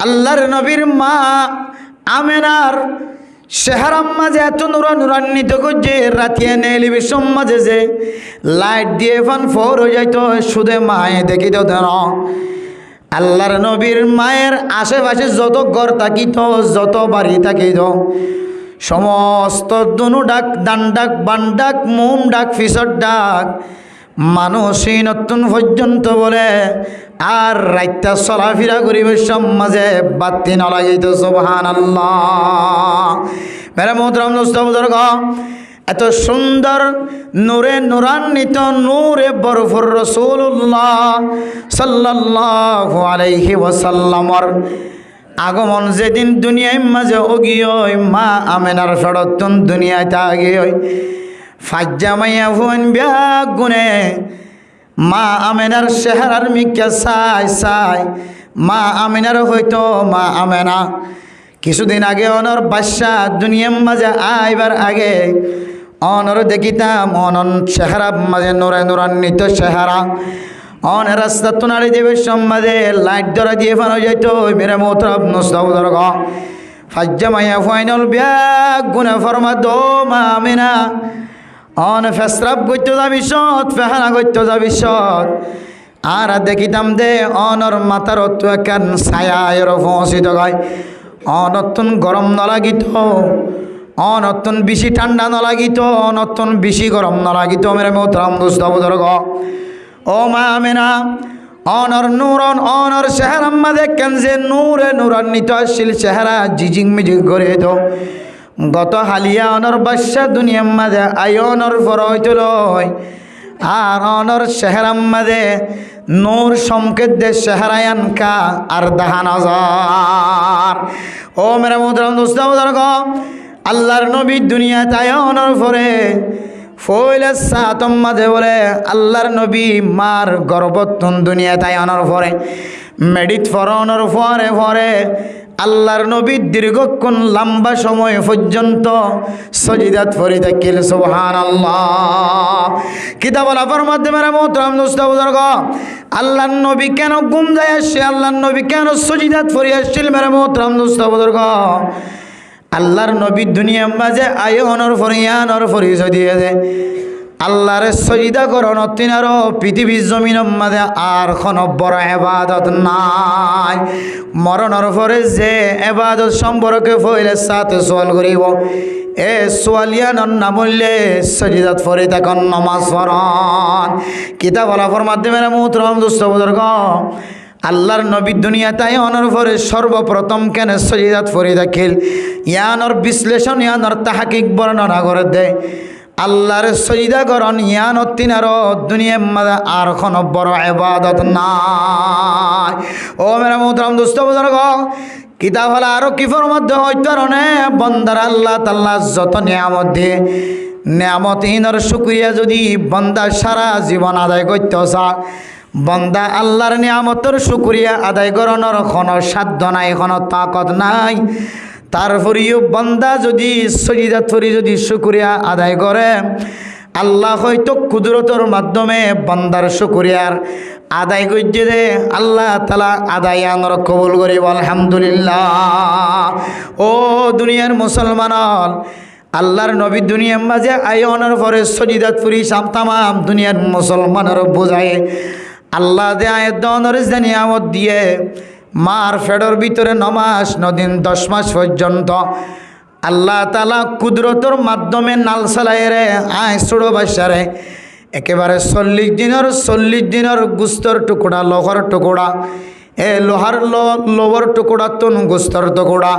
আল্লাহর নবীর মা আমেনার চেহারার মাঝে এত নুরান্বিত করছে রাতিয়া টেলিভিশন মাঝে যে লাইট দিয়ে ফান ফোর হয়ে যাইতো শুধু মায়ে দেখি তো ধর আল্লাহর নবীর মায়ের আশেপাশে যত ঘর থাকিত যত বাড়ি থাকিত সমস্ত দুনু ডাক দান ডাক বান ডাক মুম ডাক ফিসর ডাক মানুষই নতুন পর্যন্ত বলে আর রাইতা চলাফেরা করিবে সমাজে বাতি নলাগিত সুবহানাল্লাহ। মেরে মোহতরম দোস্ত বুজুর্গ, এত সুন্দর নূরে নূরান্বিত নূরে বরফুর রাসূলুল্লাহ সাল্লাল্লাহু আলাইহি ওয়াসাল্লামর আগমন যেদিন দুনিয়ায় মাঝে অগিয় মা আমেনার ফেরতন দুনিয়াতে আগিয় ফাজ্জামাইয়া ভুন ব্যাগ গুনে মা আমেনার চেহারার মিকা চাই চাই মা আমেনার হয়তো মা আমেনা কিছুদিন আগে অনর বাদশা দুনিয়ার মাঝে আইবার আগে অনর দেখিতাম অনন চেহারা মাঝে নূরে নূরান্বিত চেহারা অন রাস্তা তো নাড়ি দেবে সম্মাদে লাইট ধরা দিয়ে ফানো যাইত মেরে মোহতরম নস্তাবুদর্গ ফাজ্জামাইয়া ফাইনাল ব্যাগ গুনে ফরমা দো মা আমেনা অন ফেসরাব করতে যাবি সৎ ফেহানা করতে যাবি সৎ আর দেখিতাম দে অনর মাথার অত একান ছায়া এর পৌঁছিত গায় অনতুন গরম নলাগিত অনতুন বেশি ঠান্ডা নলাগিত অনতুন বেশি গরম নলাগিত মেরে মোহতরম দোস্তাবুদর্গ ও মা আমেনা অনর নূরন অনর চেহারা মাঝে কেন যে নূরে নূরান্বিত আসছিল চেহারা জিজিং মিজিং করে তো গত হালিয়া অনর বাদশা দুনিয়ার মাঝে আয়নর ফর হইতল আর অনর চেহারার মাঝে নূর সংকেত দে চেহারায়ান কা আর দেখা নজর ও মেরা মোহতরম দোস্ত বুজুর্গ আল্লাহর নবী দুনিয়া তাই অনর ফরে ফইলে সাতম মাঝে বলে আল্লাহর নবী মার গর্ভতন দুনিয়া তাই অনর ফরে মেডিট ফরনর ফরে ফরে আল্লাহর নবী দীর্ঘক্ষণ লম্বা সময় পর্যন্ত সজিদাত ফরি থাকিল সুবহানাল্লাহ। কিতাব আলাফার মাধ্যমে মোহতরম দোস্ত বুজুর্গ আল্লাহর নবী কেন ঘুম যায় আসছে আল্লাহর নবী কেন সজিদাত ফরি আসছিল মেরে মোহতরম দোস্ত বুজুর্গ আল্লাহর নবী দুনিয়ার মাঝে আয়নর ফরিয়ানর পরিচয় দিয়ে দে আল্লাহর সজিদা করন তিনারও পৃথিবীর জমিনের মাঝে আর কোনো বড় এবাদত নাই মরণর পরে যে এবাদত সম্পর্কে ফইলে সাথে সোয়াল করিব এ সোয়ালিয়ানর নাম হইলে সজিদাত ফরি তখন নমাজ পড়ন কিতাব আলাফার মাধ্যমে মোহতরম দোস্ত বুজুর্গ আল্লাহর নবী দুনিয়া তাই অনর পরে সর্বপ্রথম কেন সজিদাত ফরি দাখিল ইয়ানর বিশ্লেষণ ইয়ানর তাহাকিক বর্ণনা করে দেয় আল্লাহর সজিদা করন ইয়ানত তিনারও দুনিয়ার মাঝে আর কোনো বড় ইবাদত নাই ও মেরা মোহতরম দোস্ত বুজুর্গ কিতাব হলো আরো কিফর মধ্যে হইতো নে বন্দার আল্লাহ তাআলা যত নিয়ামত দিয়ে নিয়ামতহীনর শুকরিয়া যদি বন্দা সারা জীবন আদায় করতে চা বন্দা আল্লাহর নিয়ামতের শুকরিয়া আদায় করানোর কোনো সাধ্য নাই কোনো তাকত নাই তারপরেও বন্দা যদি সজিদাত ফরি যদি শুকরিয়া আদায় করে আল্লাহ হয়তো কুদরতের মাধ্যমে বন্দার শুকরিয়ার আদায় করছে দে আল্লাহ তাআলা আদায় আনর কবুল করিব আলহামদুলিল্লাহ। ও দুনিয়ার মুসলমান আল্লাহর নবী দুনিয়ার মাঝে আয়নের পরে সজিদাত ফরি তামাম দুনিয়ার মুসলমানের বোঝায় আল্লাহ দে আয়াত দনর নিয়ামত দিয়ে মার ফেডর ভিতরে 9 মাস 9 দিন 10 মাস পর্যন্ত আল্লাহ তাআলা কুদরতের মাধ্যমে নাল চালাই রে আয় ছোড়ো বাচ্চারে একেবারে 40 দিনের গুস্তর টুকরা লোহার টুকরা এ লোহার লোবর টুকরা তন গুস্তর টুকরা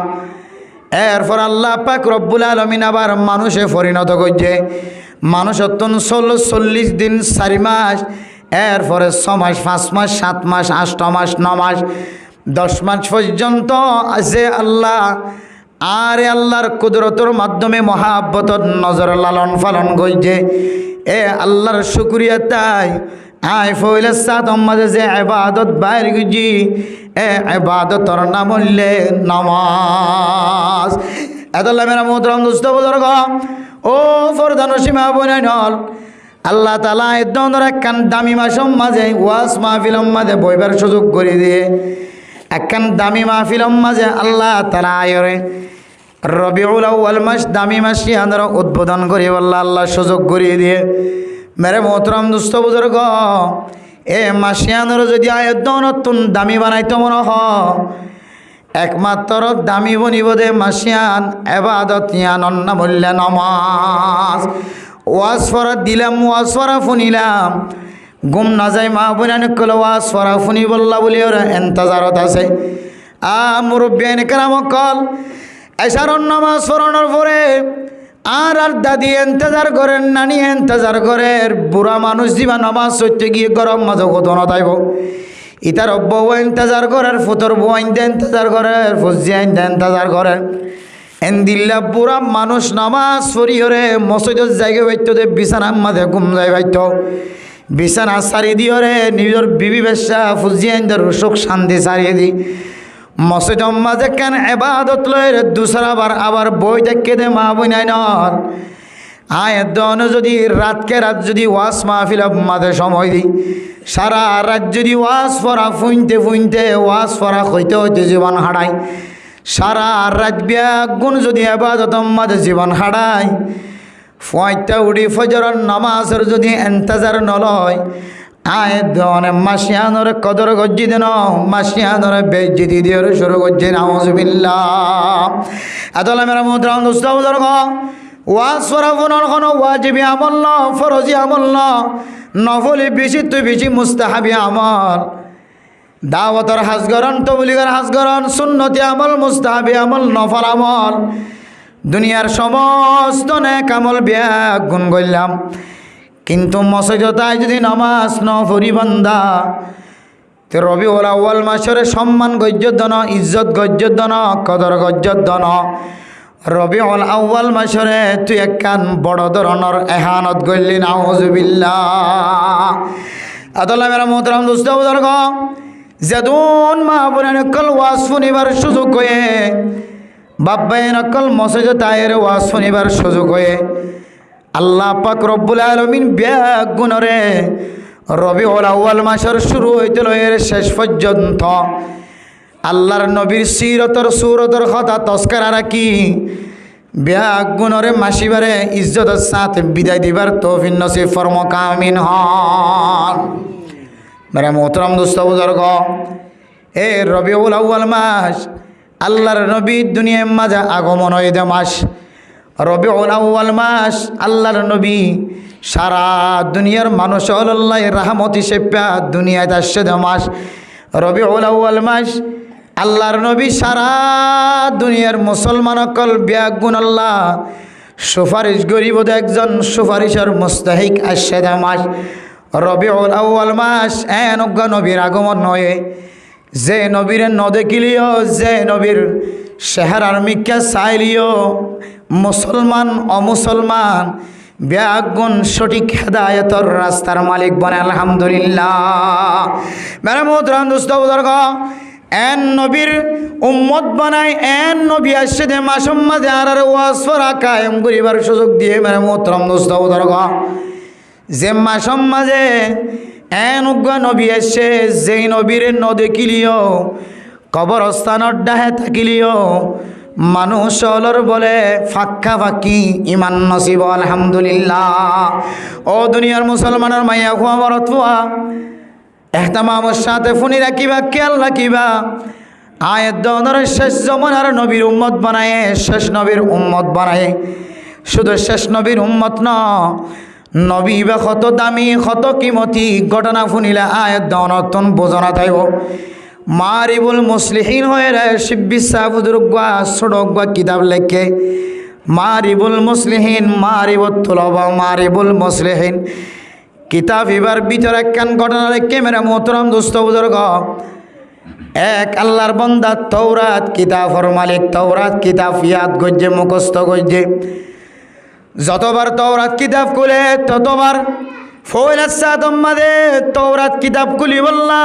এরপর আল্লাহ পাক রব্বুল আলামিন আবার মানুষে পরিণত করছে মানুষ অত্যন্ত 40 দিন 4 মাস এরপরে 6 মাস 5 মাস 7 মাস 8 মাস 9 মাস 10 মাস পর্যন্ত আছে আল্লাহ আর আল্লাহর কুদরতের মাধ্যমে মহাব্বতর নজর লালন পালন করছে এ আল্লাহর শুকরিয়া তাই আয় ফইলে সাত মাঝে যে ইবাদত বাইর গুজি এ ইবাদতর নাম হইলে নামাজ। এতলা মেরা মোহতরম দোস্ত বুজুর্গ ও ফরদান সীমা বনাইনল আল্লাহ তাআলা এ ধরনের একখান দামি মাসের মাঝে ওয়াজ মাহফিলের মাঝে বইবার সুযোগ করে দিয়ে একখান দামি মাহফিলম মাঝে আল্লাহ তাআলা আয়রে রবিউল আউয়াল মাস দামি মাসি আনার উদ্বোধন করি আল্লাহ সুযোগ করিয়ে দিয়ে মেরে মোহতরম দুস্থ বুজুর্গ এ মাসিয়ানোর যদি আয়ত নতুন দামি বানাইতো মনে হ একমাত্র দামি বনিব দে মাসিয়ান এবাদত ইয়ান অন্নমূল্য নমাজ ওয়াজ ফরা দিলাম ওয়াজ ফরা ফুনিলাম গুম না যায় মা বোনান কল ওয়াজ ফরা ফুনি বললা বলি ওরা এন্তাজারত আছে মুরব্বিয়ান কেরাম কল এশারন নামাজ ফরানোর পরে আর দাদি এন্তজার করেন নানি এন্তজার করেন বুড়া মানুষ দিবা নামাজ সত্যি গিয়ে গরম মাঝে কত না তাইব ইতার বউ এন্তজার করেন ফুতর বউ আইনতে এন্তজার করেন ফুজি আইনতে এন্তজার করেন এন্দিল্লা বুড়া মানুষ নামাজ পড়িওরে মসজিদের জায়গা বাইতো দে বিছানার মাঝে ঘুম যায় বাইতো বিছানা সারি দিওরে নিজের বিবি বেশা ফুজি আইনদের সুখ শান্তি সারিয়ে দি মসজিদ মাঝে কেন এবাদত লয় দুসরা বার আবার বই দেখে দে মা বই নাই নর আয় দন যদি রাতকে রাত যদি ওয়াজ মাহফিল মাঝে সময় দিই সারা রাত যদি ওয়াজ পড়া ফুইনতে ফুইনতে ওয়াজ পড়া হইতে হইতে জীবন হারাই সারা রাত ব্যাগুণ যদি এবাদত মাঝে জীবন হারাই ফয়টা উড়ি ফজরের নামাজের যদি এন্তজার নলয় আয় দনে মাসিয়ানোর কদর গজ্জি দেন মাসিয়ানোর বেজ্জিতি দিয়ে শুরু করছে নাউজুবিল্লাহ আদলা মেরা মুদ্রাম দুস্তাব দরগ ওয়াজ ফরা ফোনর কোনো ওয়াজিবি আমল ন ফরজি আমল ন নফলি বেশি তুই বেশি মুস্তাহাবি আমল দাওয়াতর হাজগরণ তবলিগের হাজগরণ সুন্নতি আমল মুস্তাহাবি আমল নফল আমল দুনিয়ার সমস্ত নেক আমল ব্যাগ গুণ করলাম কিন্তু মসজিদতায় যদি নামাজ ন পড়ি বান্দা তে রবিউল আউয়াল মাসের সম্মান গজ্জত ইজ্জত গজ্জত কদর গজ্জত রবিউল আউয়াল মাসরে তুই একখান বড় ধরনের এহানত গল্লি নাউজুবিল্লাহ আদল্লাহ মেরা মোহতরম দোস্ত বুজুর্গ যেদুন মা বোনের নকল ওয়াজ শুনিবার সুযোগ হয়ে বাব্বাই নকল মসজিদতায়ের ওয়াজ শুনিবার সুযোগ হয়ে আল্লাহ পাক রব্বুল আলামিন ব্যাগ গুণরে রবিউল আউয়াল মাসের শুরু হইতে লয়ের শেষ পর্যন্ত আল্লাহর নবীর সিরতর সুরতর কথা তস্কারা রাখি ব্যাগ গুণরে মাসিবারে ইজ্জতের সাথে বিদায় দিবার তৌফিক নসিব ফরমাক আমিন হন মেরা মোহতরম দোস্ত বুজুর্গ এ রবিউল আউয়াল মাস আল্লাহর নবীর দুনিয়ার মাঝে আগমন হইতে মাস রবিউল আউয়াল মাস আল্লাহর নবী সারা দুনিয়ার মানুষ আল্লাহ রাহমত হিসেবে দুনিয়ায় আসছে মাস রবিউল আউয়াল মাস আল্লাহর নবী সারা দুনিয়ার মুসলমান অকল ব্যাগুন আল্লাহ সুপারিশ গরিব একজন সুপারিশের মুস্তাহিক আসছে মাস রবিউল আউয়াল মাস এনজ্ঞ নবীর আগমন নয় যে নবীর ন দেখিলিও যে নবীর চেহারার মিকা চাইলিও মুসলমান অমুসলমান ব্যাগুন সঠিক হেদায়তর রাস্তার মালিক বনে আলহামদুলিল্লাহ মেরা মুহতরম দোস্ত বুজুর্গ এন নবীর উম্মত বানায় এন নবী আসছে দে মাসুম মাঝে আর ওয়াজ ফরা কায়েম করিবার সুযোগ দিয়ে মেরা মুহতরম দোস্ত বুজুর্গ যে মাসুম মাঝে এন উগ্র নবী আসছে যেই নবীর ন দেখিলিও কবরস্থানের ডাহে থাকিলিও মানুষ অলর বলে ফাক্কা ফাঁকি ইমান নসিব আলহামদুলিল্লাহ ও দুনিয়ার মুসলমানের মাইয়া খুয়া মরত ফুয়া এহতামামের সাথে ফুনি রাখিবা খেয়াল রাখিবা আয়ের দনের শেষ জমানার নবীর উম্মত বানায় শেষ নবীর উম্মত বানায় শুধু শেষ নবীর উম্মত ন নবী বা কত দামি কত কিমতি ঘটনা ফুনিলে আয়ের দনতন বোঝনা থাইব মারিবুল মুসলিহিন হয়ে রে শিব্বির সাহুদুরগুয়া সড়গুয়া কিতাব লেখে মারিবুল মুসলিহিন মারিবুল তুলবা মারিবুল মুসলিহিন কিতাব এবার ভিতরে একখান ঘটনা লেখে মেরা মোহতরম দোস্ত বুজুর্গ এক আল্লাহর বান্দা তৌরাত কিতাবর মালিক তৌরাত কিতাব ইয়াদ গজ্জে মুখস্থ গজ্জে যতবার তৌরাত কিতাব খুলে ততবার তৌরাত কিতাব খুলি বললা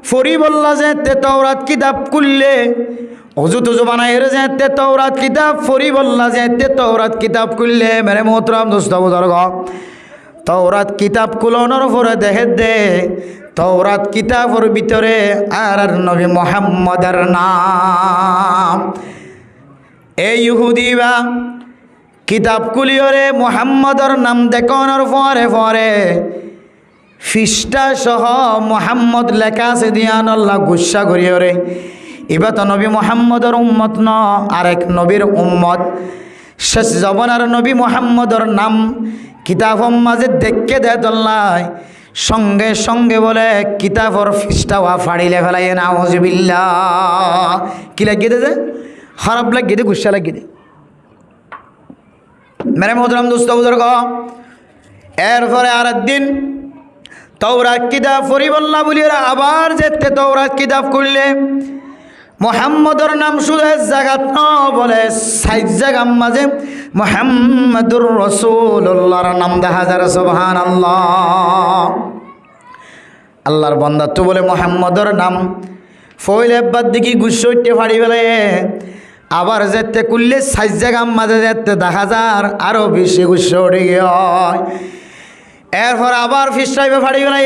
ফরি বললা যে তে তৌরাত কিতাব খুললে অজু তুজু বানাই যে তে তৌরাত কিতাব ফরি বললা যে তে তৌরাত কিতাব খুললে মেরে মোহতরম দোস্ত বুজুর্গ তওরাত কিতাব কুলনের পরে দেখে দে তওরাত কিতাবের ভিতরে আর নবী মুহাম্মদের নাম। এই ইহুদিবা কিতাব কুলিয়রে মুহাম্মদের নাম দেখানোর পরে পরে ফিস্টা সহ মুহাম্মদ লেখা আছে দিয়ান আল্লাহ গুসা করিয়রে এবার তো নবী মুহাম্মদের উম্মত ন আরেক নবীর উম্মত শেষ জমানার নবী মুহাম্মদের নাম কিতাবর মাঝে দেখে দেয় তোল্লাই সঙ্গে সঙ্গে বলে কিতাবর ফিস্টা ওয়া ফাড়িলে ফেলাই নাউজুবিল্লাহ। কি লাগিয়ে দে খারাপ লাগিয়ে দে গুসা লাগিয়ে দে মেরে মোহতরম দোস্ত বুজুর্গ। এরপরে আর একদিন তওরাত কিতাব ফরিবল্লা বলিয়া আবার যেতে তওরাত কিতাব করলে মুহাম্মদর নাম শুধু জায়গাত ন বলে ৬০ জায়গার মাঝে মুহাম্মাদুর রাসূলুল্লাহর নাম দেখা যায়। সুবহানাল্লাহ। আল্লাহর বান্দা তো বলে মুহাম্মদর নাম ফইলে বাদ দিকে গুসইতে ফাড়ি ফেলে আবার যেতে করলে ৬০ জায়গার মাঝে যেতে দেখা যার আরো বেশি গুস উঠে গিয়ে এরপর আবার ফিসাইবে ফাড়ি ফেলে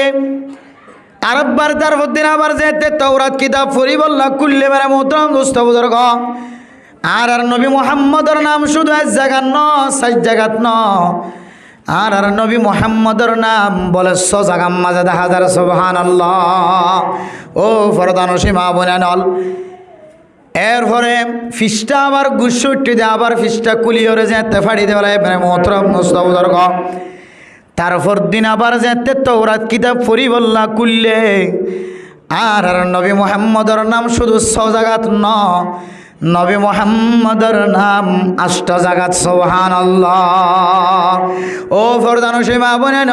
আরেকবার তারপর দিন আবার যেতে তওরাত কিতাব পড়ি বললা কুল্লে বেড়ে মোহতরম দোস্ত বুজুর্গ। আর নবী মুহাম্মদর নাম শুধু এক জায়গার ন ৬০ জায়গাত ন আর নবী মুহাম্মদর নাম বলে ৬০ জায়গার মাঝে দেখা যায়। সুবহানাল্লাহ। ও ফরদান সীমা বনানল এরপরে ফিসটা আবার গুসুটি দিয়ে আবার ফিসটা কুলিয়রে যেতে ফাড়ি দেবে মোহতরম দোস্ত বুজুর্গ। তারপর দিন আবার যেতে তওরাত কিতাব পড়ি বললা কুললে আর নবী মুহাম্মদর নাম শুধু ৬০ জায়গাত ন নবী মুহাম্মদর নাম ৮ জায়গাত। সুবহানাল্লাহ। ও ফরদান সীমা বনেন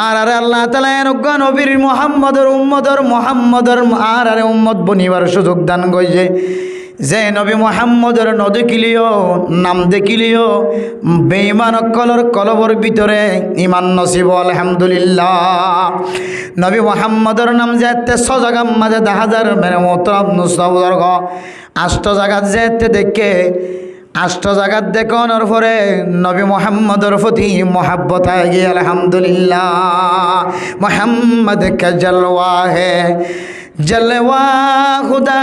আর আল্লাহ তাআলা এনজ্ঞ নবীর মুহাম্মদর মুহাম্মদর আর উম্মত বনিবার সুযোগ দান কইছে যে নবী মুহাম্মদের ন দেখিলিও নাম দেখিলিও বেঈমান কলর কলবর ভিতরে ইমান নসিব আলহামদুলিল্লাহ। নবী মুহাম্মদের নাম যেতে ৬০ জায়গার মাঝে দেখা যার মেরে মোহতরম নুসবর্গ ৮ জায়গাত যেতে দেখে ৮ জায়গাত দেখানোর পরে নবী মুহাম্মদের প্রতি মোহাব্বত হয়ে গিয়ে আলহামদুলিল্লাহ। মুহাম্মদ কা জলওয়া হে जलवा खुदा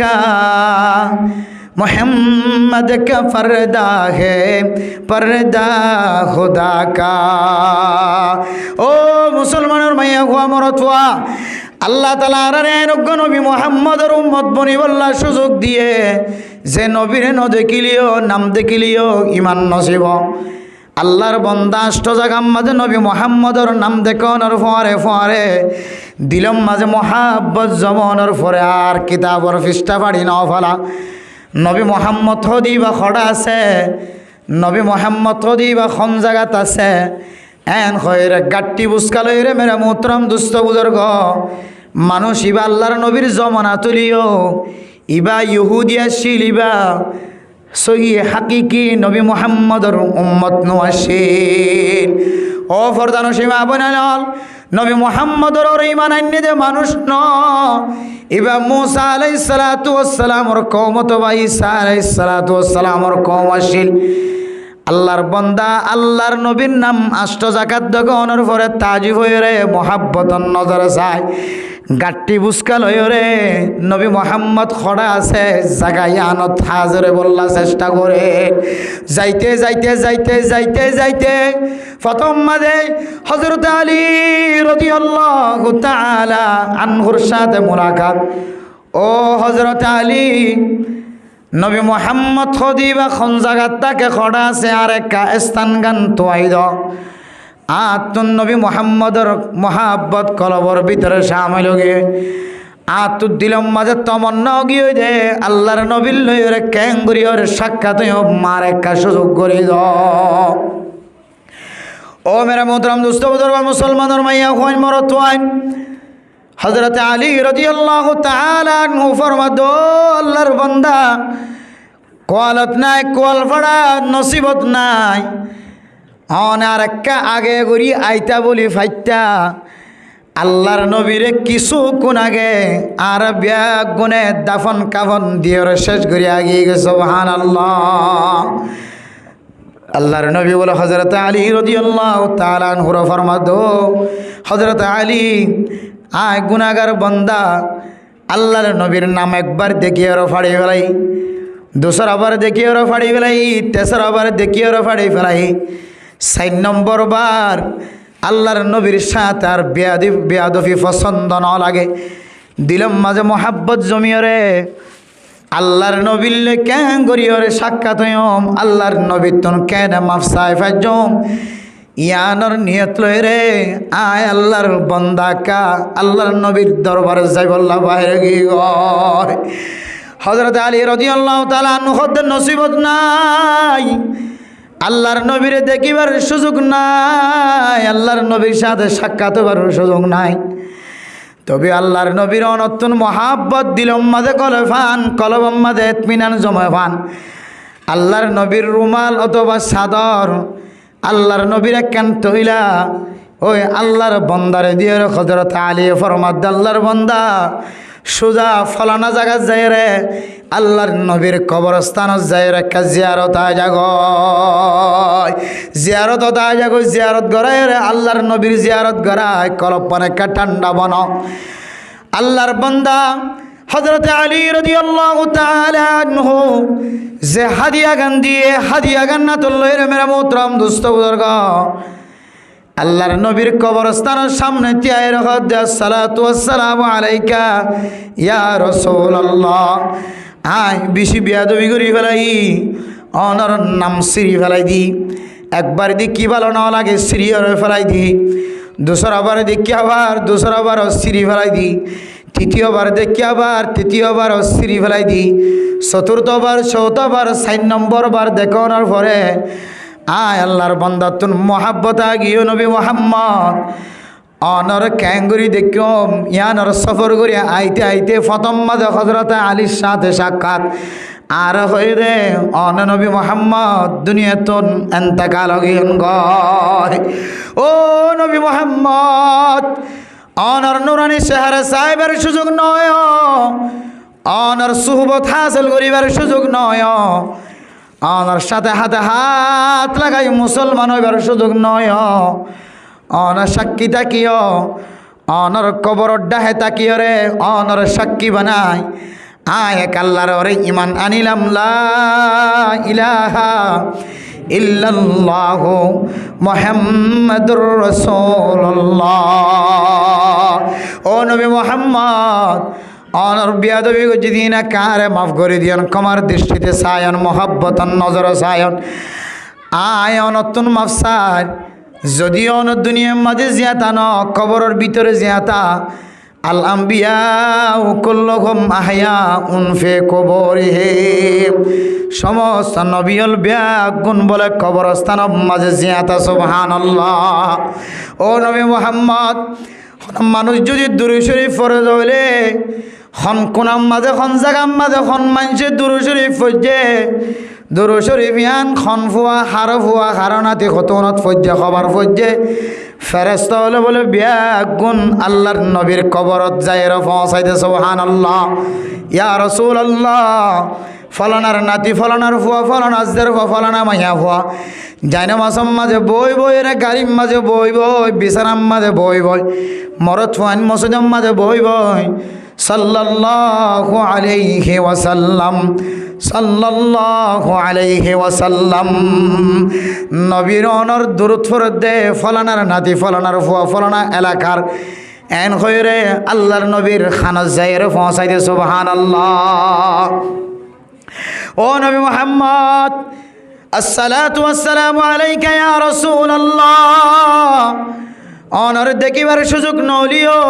का मोहम्मद का पर्दा है पर्दा खुदा का। ओ मुसलमानर माइया हुआ मरतवा আল্লাহ তাআলা নবী মুহাম্মদের উম্মত বনিবল্লা সুযোগ দিয়ে যে নবীর ন দেখিলিও নাম দেখিলিও ইমান নসিব। আল্লাহর বন্দা ৮ জায়গার মাঝে নবী মুহাম্মদর নাম দেখানোর পরে পরে দিলম মাঝে মহাব্বত জমানোর পরে আর কিতাবর ফিস্টা পাড়ি ন ফেলা নবী মুহাম্মদ হদি বা খড়া আছে নবী মুহাম্মদ হদি বা খন জায়গাত আছে এন খয়রে গাট্টি বুসকা লইরে মেরা মোহতরম দুস্থ বুজুর্গ। মানুষ ইবা আল্লাহর নবীর জমানা তুলিও ইবা ইহুদিয়া শিল ইবা সহি হাকিকি নবী মুহাম্মদর উম্মত নওয়াসিন। ও ফরদান সীমা বনাল নবী মুহাম্মদর ইমান আইনে যে মানুষ ন ইবা মুসা আলাইহিস সালাতু ওয়াস সালামর কওম অথবা ঈসা আলাইহিস সালাতু ওয়াস সালামর কওম আসিল। আল্লাহর বান্দা আল্লাহর নবীর নাম ৮ জাকাত দগনের পরে তাজিব হয়ে রে মোহাব্বতন নজরে চায় গাট্টি বুসকা লয় রে নবী মুহাম্মদ খড়া আছে জাগায় আনত হাজরে বললা চেষ্টা করে যাইতে যাইতে যাইতে যাইতে যাইতে প্রথম মাঝে হযরত আলী রাদিয়াল্লাহু তাআলা আনহুর সাথে মুলাকাত। ও হযরত আলী নবী মুহাম্মদ খদিবা খন জায়গাত তাকে খড়া আছে আর একটা স্থান গান তোয়াই দ আতুন নবী মুহাম্মদর মহাব্বত কলবর ভিতরে শামিল গিয়ে আতু দিলম মাঝে তমন্না গিয়ে দে আল্লাহর নবীর লইরে ক্যাঙ্গুরিয়র সাক্ষাৎ মার একটা সুযোগ করে দ। ও মেরা মোহতরম দোস্ত বুজুর্গ মুসলমানের মাইয়া হইন মরত হইন হযরত আলী রাদিয়াল্লাহু তাআলা আনহু ফরমাদ আল্লাহর বান্দা কোয়ালত নাই কোয়াল ফড়া নসিবত নাই অন আর একটা আগে গড়ি আইতা বলি ফাইতা আল্লাহর নবীরে কিছুক্ষণ আগে আর ব্যাগ গুনে দাফন কাফন দিয়ে শেষ করে আগিয়ে গেছে। সুবহানাল্লাহ। আল্লাহর নবী বলে হযরত আলী রাদিয়াল্লাহু তাআলা আনহু ফরমাদো, হযরত আলী আয় গুনাহগার বান্দা আল্লাহর নবীর নাম একবার দেখিয়ে ওরা ফাড়ি ফেলাই, দোসরাবার দেখিয়ে ওরা ফাড়ি ফেলাই, তেসরাবার দেখিয়ে ওরা ফাড়ি ফেলাই, ৪ নম্বর বার আল্লাহর নবীর সাথে আর বেয়াদফি পছন্দ না লাগে, দিলম মাঝে মোহাব্বত জমিয়রে আল্লাহর নবীর কেন গরিয়রে সাক্ষাৎ হইম, আল্লাহর নবীর তন কেন মাফসায় ফাজম ইয়ানোর নিয়ত লয় রে আয় আল্লাহর বন্দা কা আল্লাহর নবীর দরবারে যাই বল্লা বাইরে গিয়ে গয়। হযরত আলী রাদিয়াল্লাহু তাআলা আনহু হদ্দের নসিবত নাই, আল্লাহর নবীরে দেখিবার সুযোগ নাই, আল্লাহর নবীর সাথে সাক্ষাৎ হবার সুযোগ নাই। তবে আল্লাহর নবীর অনতুন মহাব্বত দিলম মাঝে কলে ফান, কলব মাঝে ইতমিনান জমে ফান। আল্লাহর নবীর রুমাল অথবা চাদর আল্লাহর নবীর কেন তৈলা ওই আল্লাহর বন্দারে দিয়ে হযরত আলী ফরমাদ, আল্লাহর বন্দা সোজা ফলানা জায়গা যায় রে আল্লাহর নবীর কবরস্থানত যায় রে জিয়ারত আয় যাগ, জিয়ারত আয় যাগ, জিয়ারত গড়ায় রে আল্লাহর নবীর জিয়ারত গড়ায় কলব অনেক ঠান্ডা বন। আল্লাহর বান্দা হযরত আলী রাদিয়াল্লাহু তাআলা আনহু যে হাদিয়া গান দিয়ে হাদিয়া গান না তুললে রে মেরা মোহতরম দোস্ত বুজুর্গ, আল্লাহর নবীর কবরস্থানের সামনে তিয়ায় রাখত দে সালাতু ওয়াসসালামু আলাইকা ইয়া রাসূলুল্লাহ। আয় বেশি বিয়াদবি করি ফেলাই অনর নাম সিঁড়ি ফেলাই দি, একবার দি কি ভালো না লাগে সিঁড়ি ফেলাই দি, দোসরাবার দেখি আবার দোসরাবার সিঁড়ি ফেলাই দি, তৃতীয়বার দেখি আবার তৃতীয়বার সিঁড়ি ফেলাই দি, চতুর্থবার চৌথবার ৪ নম্বর বার দেখানোর পরে আয় আল্লাহর বান্দা তুন মোহাব্বত আগিও নবী মোহাম্মদ অনর ক্যাঙ্গুরি দেখম ইয়ানর সফর করি আইতে আইতে প্রথম মাঝে হযরত আলীর সাথে সাক্ষাৎ আর হয়ে রে অন নবী মোহাম্মদ দুনিয়াতুন এন্তেকাল গিয়ন গয়। ও নবী মোহাম্মদ অনর নুরানি চেহারা সাহেবের সুযোগ নয়, অনর সুহবত হাসিল করিবার সুযোগ নয়, অনর সাথে হাতে হাত লাগাই মুসলমান হইবার সুযোগ নয়, অনর সাক্ষী তাকিও অনর কবর ডাহে তাকিও রে অনর সাক্ষী বানাই আয় এক আল্লাহর ওরে ইমান আনিলাম লা ইলাহা ইল্লাল্লাহু মুহাম্মাদুর রাসূলুল্লাহ। ও নবী মুহাম্মদ অনর বিয়াদবি যদি না কারে মাফ করে দিয়ন, কমার দৃষ্টিতে সায়ন মোহাব্বতন নজর সায়ন আয় অনতুন মাফসার যদিও অন দুনিয়ার মাঝে জিয়াতা ন কবরের ভিতরে জিয়াতা আল আম্বিয়া কুল্লুহুম আহয়াউন ফি কুবুরিহিম, সমস্ত নবীল ব্যাগুন বলে কবরস্থান মাঝে জিয়াতা সুবহানাল্লাহ। ও নবী মুহাম্মদ মানুষ যদি দুরূদ শরীফ পড়ে যাইলে খন কোনাম মাঝে খন জাগাম মাঝে খন মানুষে দুরূদ শরীফ পড়ছে, দুরূদ শরীফ ইয়ান খন ফুয়া হার ফুয়া হারনাতে খতনত পড়ছে খবর পড়ছে ফেরেশতা হলে বলে ব্যাগুন আল্লাহর নবীর কবরত যাইর পৌঁছাইতে সুবহানাল্লাহ। ইয়া রাসূলুল্লাহ ফলানার নাতি ফলানার ফুয়া ফলানা আজদের ফুয়া ফলানা মাইয়া ফুয়া জাইনা মাসম মাঝে বই বই রে গাড়ির মাঝে বই বই বিছানার মাঝে বই বই মরত ফুয়ান মসজিদের মাঝে বই বই সাল্লাল্লাহু আলাইহি ওয়াসাল্লাম সাল্লাল্লাহু আলাইহি ওয়াসাল্লাম নবীর অনর দুরূদ পড়ে দে ফলানার নাতি ফলানার ফুয়া ফলানা এলাকার এন হইরে আল্লাহর নবীর খানাত যাইরে পৌঁছাইতে সুবহানাল্লাহ। ও নবী মুহাম্মদ আসসালাতু ওয়াসসালামু আলাইকা ইয়া রাসূলুল্লাহ। অনর দেখিবার সুযোগ নলিও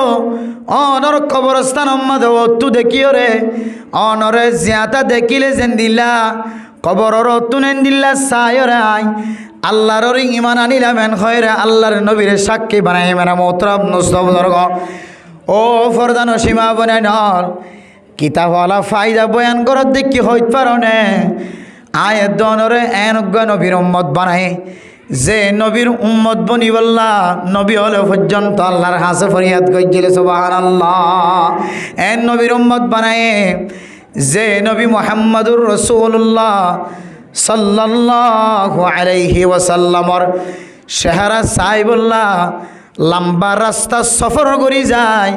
অনর কবরস্থান মাঝে অতু দেখিও রে অনরে জিয়াতা দেখিলে যেন দিলা কবরর অতুনেন দিল্লা সায়রে আই আল্লাহর ইমান আনিলাম এন খয়রে আল্লাহর নবীর সাক্ষী বানাই মেরা মোহতরম নুস্তবুজুর্গ। ও ফরদান সীমা বনে নল কিতাবওয়ালা ফায়দা বয়ান করত দেখি হইতে পারো নে আয় দনরে এনজ্ঞ নবীর উম্মত বানাই যে নবীর উম্মত বনি বললা নবী হলে পর্যন্ত আল্লাহর হাসে ফরিয়াদ কইছিলে সুবহানাল্লাহ। এন নবীর উম্মত বানায় যে নবী মুহাম্মাদুর রাসূলুল্লাহ সাল্লাল্লাহু আলাইহি ওয়াসাল্লামর চেহারা চাই বললা লম্বা রাস্তা সফর করি যায়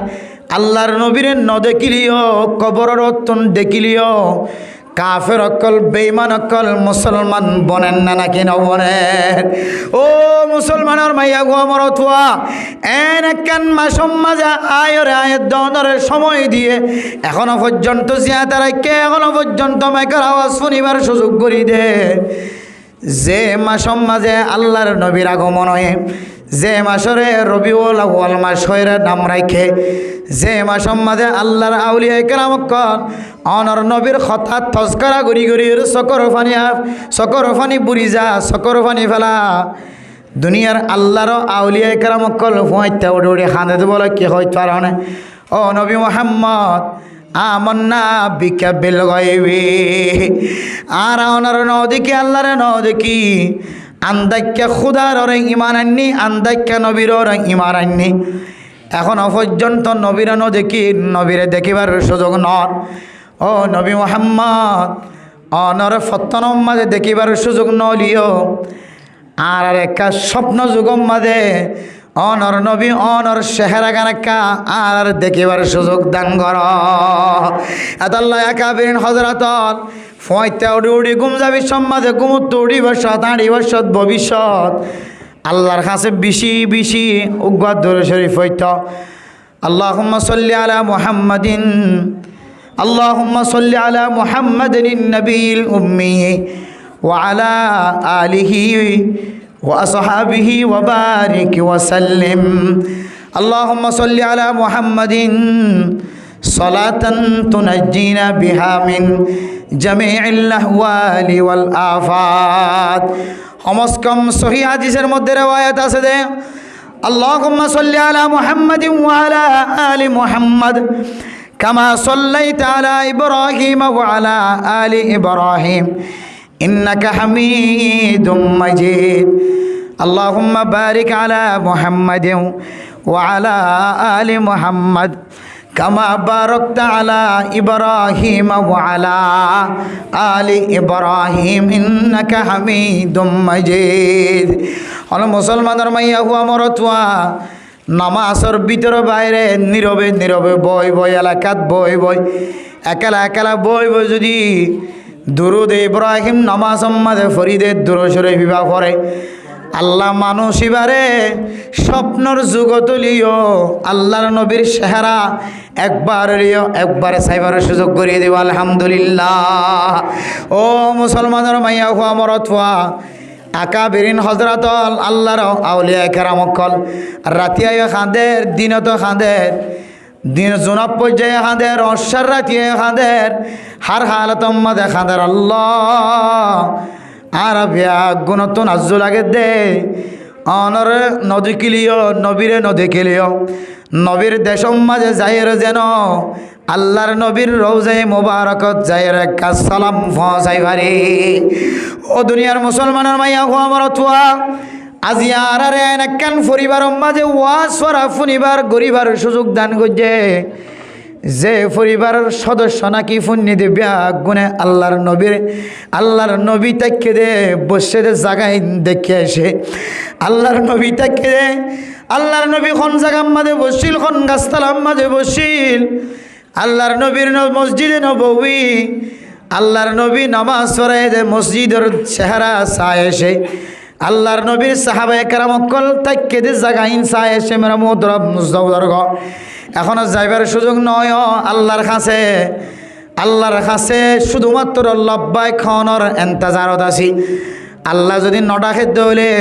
আল্লাহর নবীর নদেখিলিও কবরের অতন দেখিলিও কাফের অকল বেঈমান অকল মুসলমান বনেন না নাকি নবনেন ও মুসলমানের মাইয়া গো আমার অথুয়া এন একখান মাসম মাজা আয়রে আয়ের দনরের সময় দিয়ে এখনো পর্যন্ত জিয়াতারাইকে এখনো পর্যন্ত মাইকের আওয়াজ শুনিবার সুযোগ করি দে যে মাসম মাঝে আল্লাহর নবীর আগমন হয় যে মাসরে রবিউল আউয়াল মাস হইরে নাম রাখে যে মাসম মাঝে আল্লাহর আউলিয়া কেরামকল অনর নবীর কথা তস্করা গড়ি গড়ি সকর ফানি বুড়ি যা সকর ফানি ফেলা দুনিয়ার আল্লাহর আউলিয়া কেরামকল হুঁয়াইতে উড়ে উড়ে হাঁদে বলে কি হইতে পারে ও নবী মুহাম্মদ আমান্না বিকা বিল গায়বি আর অনর নদীকে আল্লাহর নদী আন্দাক্যা খুদার ওরে ইমান আননি আন্দাক্যা নবীর ওরে ইমান আননি এখনো পর্যন্ত নবীর দেখি নবীরে দেখিবার সুযোগ নন ও নবী মুহাম্মদ অনর ফতনম মাঝে দেখিবার সুযোগ নলিও আর একটা স্বপ্ন যুগম মাঝে অনর নবী অনর চেহারা গানাক্কা আর দেখিবার সুযোগ দান কর আল্লাহ একাবিন হজরতল ফয়তে উড়ি উড়ি গুম যাবি সম্মাদে গুমুত্ত উড়ি বসত আড়ি বসত ভবিষ্যৎ আল্লাহর কাছে বেশি বেশি উগ্র দরুদ শরীফ হইত আল্লাহুম্মা সাল্লি আলা মুহাম্মাদিন আল্লাহুম্মা সাল্লি আলা মুহাম্মাদিন নবিয়িল উম্মি ওয়া আলা আলিহি ওয়া আসহাবিহি ওয়া বারিক ওয়া সাল্লিম আল্লাহুম্মা সাল্লি আলা মুহাম্মাদিন সালাতান তুনাজ্জিনা বিহা মিন জামিইল আহওয়ালি ওয়াল আফাত সমস্কম সহিহ হাদিসের মধ্যে রওয়ায়াত আছে যে আল্লাহুম্মা সাল্লি আলা মুহাম্মাদিন ওয়া আলা আলি মুহাম্মাদ কামা সাল্লাইতা আলা ইব্রাহিম ওয়া আলা আলি ইব্রাহিম ইন্নাকা হামিদুম মাজিদ আল্লাহুম্মা বারিক আলা মুহাম্মাদিন ওয়া আলা আলি মুহাম্মাদ কামা বারাকতা আলা ইব্রাহিম ওয়া আলা আলি ইব্রাহিম ইন্নাকা হামিদুম মাজিদ হল মুসলমানের মাইয়া হুয়া মরতুয়া নামাজের ভিতর বাইরে নীরবে নীরবে বই বই এলাকাত বই বই একেলা একেলা বই বই যদি দুরুদ ইব্রাহিম নামাজ মাঝে ফরিদের দুরুশরে বিবাহ করে আল্লাহ মানুষ এবারে স্বপ্নর যুগত লিও আল্লাহর নবীর চেহারা একবারে সাইবার সুযোগ করিয়ে দেব আলহামদুলিল্লাহ ও মুসলমানের মাইয়া হুয়া মরতুয়া আকাবিরিন হজরতল আল্লাহর আউলিয়া কেরামকল রাতিয়ায় খাঁদের দিনত খাঁদের দিন জুনাব পর্যায়ে খাঁদের অশ্বার রাতিয়ে খাঁদের হার হালতম মাঝে খাঁদের আল্লাহ আর গুণত নাজু লাগে দে অনরে নদী কিলিও নবীরে নদী কিলিও নবীর দেশম মাঝে যাইয়ের যেন আল্লাহর নবীর রওজায়ে মুবারকত যাইয়ের একটা সালাম পৌঁছাই পারি ও দুনিয়ার মুসলমানের মাইয়া হো আমার তুয়া আজি আর একখান পরিবার মাঝে ওয়াজ করা ফুনিবার গরিবার সুযোগ দান করছে যে পরিবারের সদস্য নাকি ফুন্নি দেবে গুণে আল্লাহর নবী তাকে দে বসে দে জায়গায় দেখে আসে আল্লাহর নবী তাকে দে আল্লাহর নবী কোন জায়গার মাঝে বসিল কোন গাছতলার মাঝে বসিল আল্লাহর নবীর মসজিদে নববী আল্লাহর নবী নামাজ পড়ায় দে মসজিদের চেহারা চায় এসে আল্লাহর নবীর সাহাবায়ে কেরাম কল তাকে দে জায়গায় চায় এসে মেরা মুদরব মুজদাউদর্গ এখনো যাইবার সুযোগ নয় আল্লাহর কাছে শুধুমাত্র লব্বাই খনর এন্তাজারত আছি আল্লাহ যদি নটা খেতে হলে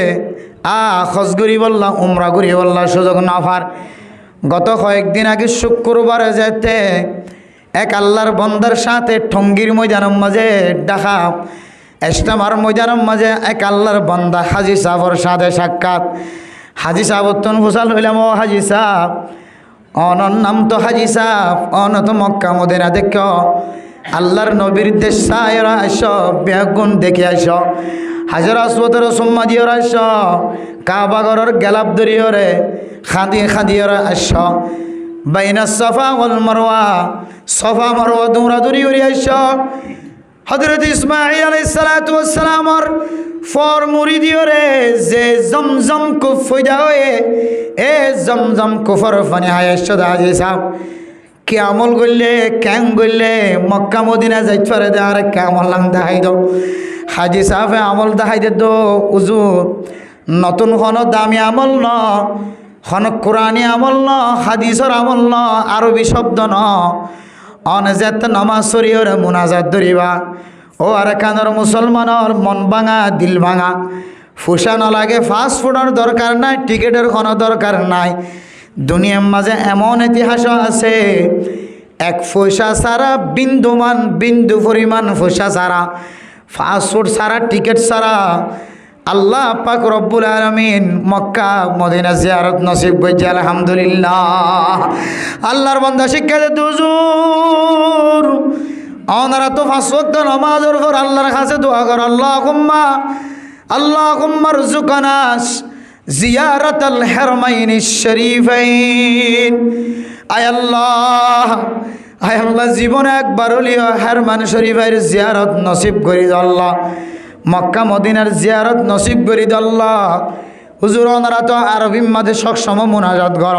খসগুড়ি বললা উমরা গুড়ি বললা সুযোগ নফার গত কয়েকদিন আগে শুক্রবারে যেতে এক আল্লাহর বন্দার সাথে ঠঙ্গির ময়দানের মাঝে দেখা ইজতেমার ময়দানের মাঝে এক আল্লাহর বন্দা হাজি সাহর সাথে সাক্ষাৎ হাজি সাহেব তন ফুসাল হইলাম ও হাজি সাহ অনর নাম তো হাজি সাহ অন তো মক্কা মদিনা দেখ আল্লাহর নবীর দেশ সায়রা আস বেগুন দেখে আস হাজার আসবতর সম্মা দিয়ে আস কাবাগরের গেলাপ দরিয়রে খাদিয়ে আস বাইনা সফা ওয়াল মারওয়া সফা মারওয়া দৌড়া দৌড়ি করে আস হযরত ইসমাঈল আলাইহিস সালাতু ওয়াস সালামর ফর মুরিদিয়রে যে জমজম কো ফয়দা হয়ে এ জমজম কুফর ফানি হায়াশদ হাজি সাহেব কি আমল করলে কেন করলে মক্কা মদিনা যাইতে পারে দে আর কে আমল লাং দেখাই দাও হাজি সাহেব আমল দেখাই দে দো হুজুর নতুন হন দামি আমল ন হন কোরআনী আমল ন হাদিসর আমল ন আরবি শব্দ ন অনজাত নামাজ শরীয়র মুনাজাত ধরিবা ও আর কানর মুসলমানর মন ভাঙা দিল ভাঙা ফুসা নলাগে ফাস্ট ফুডর দরকার নাই টিকেটের কোনো দরকার নাই দুনিয়ার মাঝে এমন ইতিহাস আছে এক পয়সা ছাড়া বিন্দুমান বিন্দু পরিমাণ পয়সা ছাড়া ফাস্ট ফুড ছাড়া টিকেট ছাড়া আল্লাহ পাক রব্বুল আলামিন মক্কা মদিনা জিয়ারত নসিব করেছে আলহামদুলিল্লাহ। আল্লাহর বান্দা শিক্ষা দে হুজুর ওনারা তো পাঁচ ওয়াক্ত নামাজের পর আল্লাহর কাছে দোয়া কর আল্লাহুম্মা রযুকনা জিয়ারাতাল হারমাইনিশ শরীফাইন। আয় আল্লাহ জীবনে একবার হলিও হারমান শরীফের জিয়ারত নসিব করি দাও আল্লাহ, মক্কা মদিনার জিয়ারত নসিব করি দাও আল্লাহ। হুজুর ওনারা তো আরবি মাঝে সবসময় মুনাজাত কর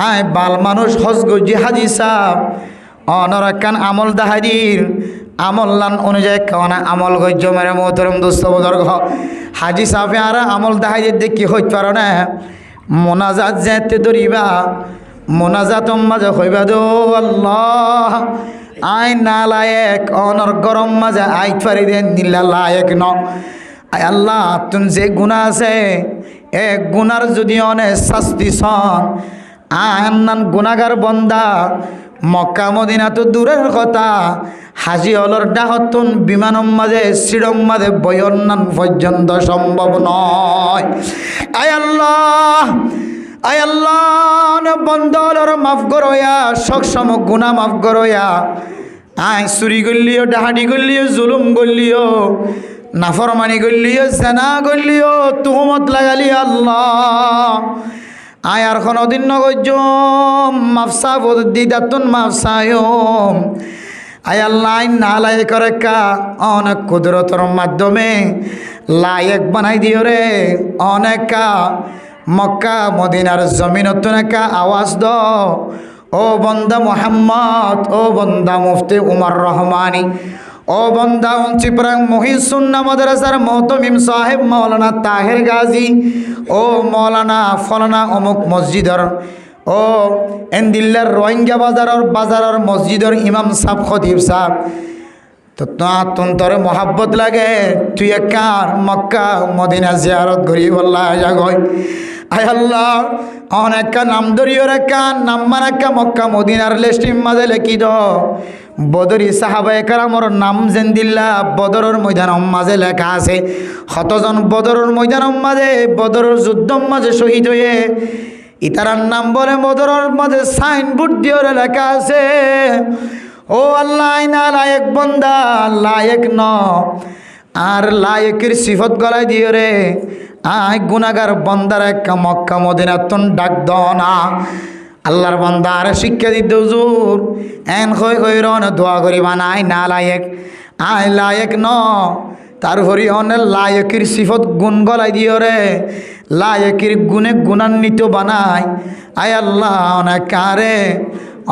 আয় বাল মানুষ হজ গজি হাজি সাহেব অনরা কান আমল দাহাদির আমল লান অনুযায়ী কানা আমল গজ্জ মেরে মোহতরম দোস্ত বদর্গ হাজি সাহেবে আর আমল দাহাদির দেখি হইতে পারো না মোনাজাত যেতে ধরিবা মোনাজাত মাঝে হইবা দো আল্লাহ আই না লায়েক অনর গরম মাঝে আইত পারি দেন নিল্লা লায়েক ন আয় আল্লাহ তুন যে গুণা আছে এক গুনার যদি অনেক শাস্তি সন আন্নান গুনাগার বন্দা মক্কা মদিনা তো দূরের কথা হাজি অলর ডাহতুন বিমানম মাঝে সিডম মাঝে বয়ন্নান পর্যন্ত সম্ভব নয়। আয় আল্লাহ বন্দর মাফ করয়া সবসম গুণা মাফ করয়া আয় চুরি করলিও ডাহাডি করলিও জুলুম করলিও নাফরমানি করলিও জেনা করলিও তুহমত লাগালি আল্লাহ আয় আর কোনদিন নগজ মাফসা দিদাতুন মাফসায়ম। আয় আল্লাহ না লায়েক রেখা অনেক কুদরতর মাধ্যমে লায়েক বানাই দিও রে অনেকা মক্কা মদিনার জমিনত একা আওয়াজ দ ও বন্দা মোহাম্মদ ও বন্দা মুফতি উমর রহমানি ও বন্দা চিপরাং মহিসুন্না মাদ্রাসার মোহতমিম সাহেব মৌলানা তাহের গাজী ও মৌলানা ফলানা অমুক মসজিদর ও এন্দিল্লার রোহিঙ্গা বাজারের মসজিদর ইমাম সাহেব খতিব সাহেব তো তরে মোহাব্বত লাগে তুই একার মক্কা মদিনা জিয়ারত করি বললা জাগয়। আয় আল্লাহ অনেকা নাম ধরিও রেখা নাম্বার একা মক্কা মদিনার লিস্টির মাঝে লেখি দ বদরি সাহাবায়ে কেরামর নাম জেন্দিল্লা বদরের ময়দানের মাঝে লেখা আছে কতজন বদরের ময়দানের মাঝে বদরের যুদ্ধর মাঝে শহীদ হয়ে ইতারার নাম বলে বদরের মাঝে সাইনবোর্ড দিয়ে লেখা আছে ও আল্লাহ না লায়েক বন্দা লায়েক ন আর লায়েকের সিফত গলায় দিও রে আয় গুনাগার বন্দার একটা মক্কা মদিনাতুন ডাক দাও না। আল্লাহর বান্দা আর শিক্ষা দিতে হুজুর এন কই রন দোয়া করিবা নাই না লায়েক আয় লায়েক ন তারপরে অনেক লায়েকের সিফত গুণ গলাই দিও রে লায়েকের গুণে গুণান্বিত বানাই। আয় আল্লাহ অনেক কারে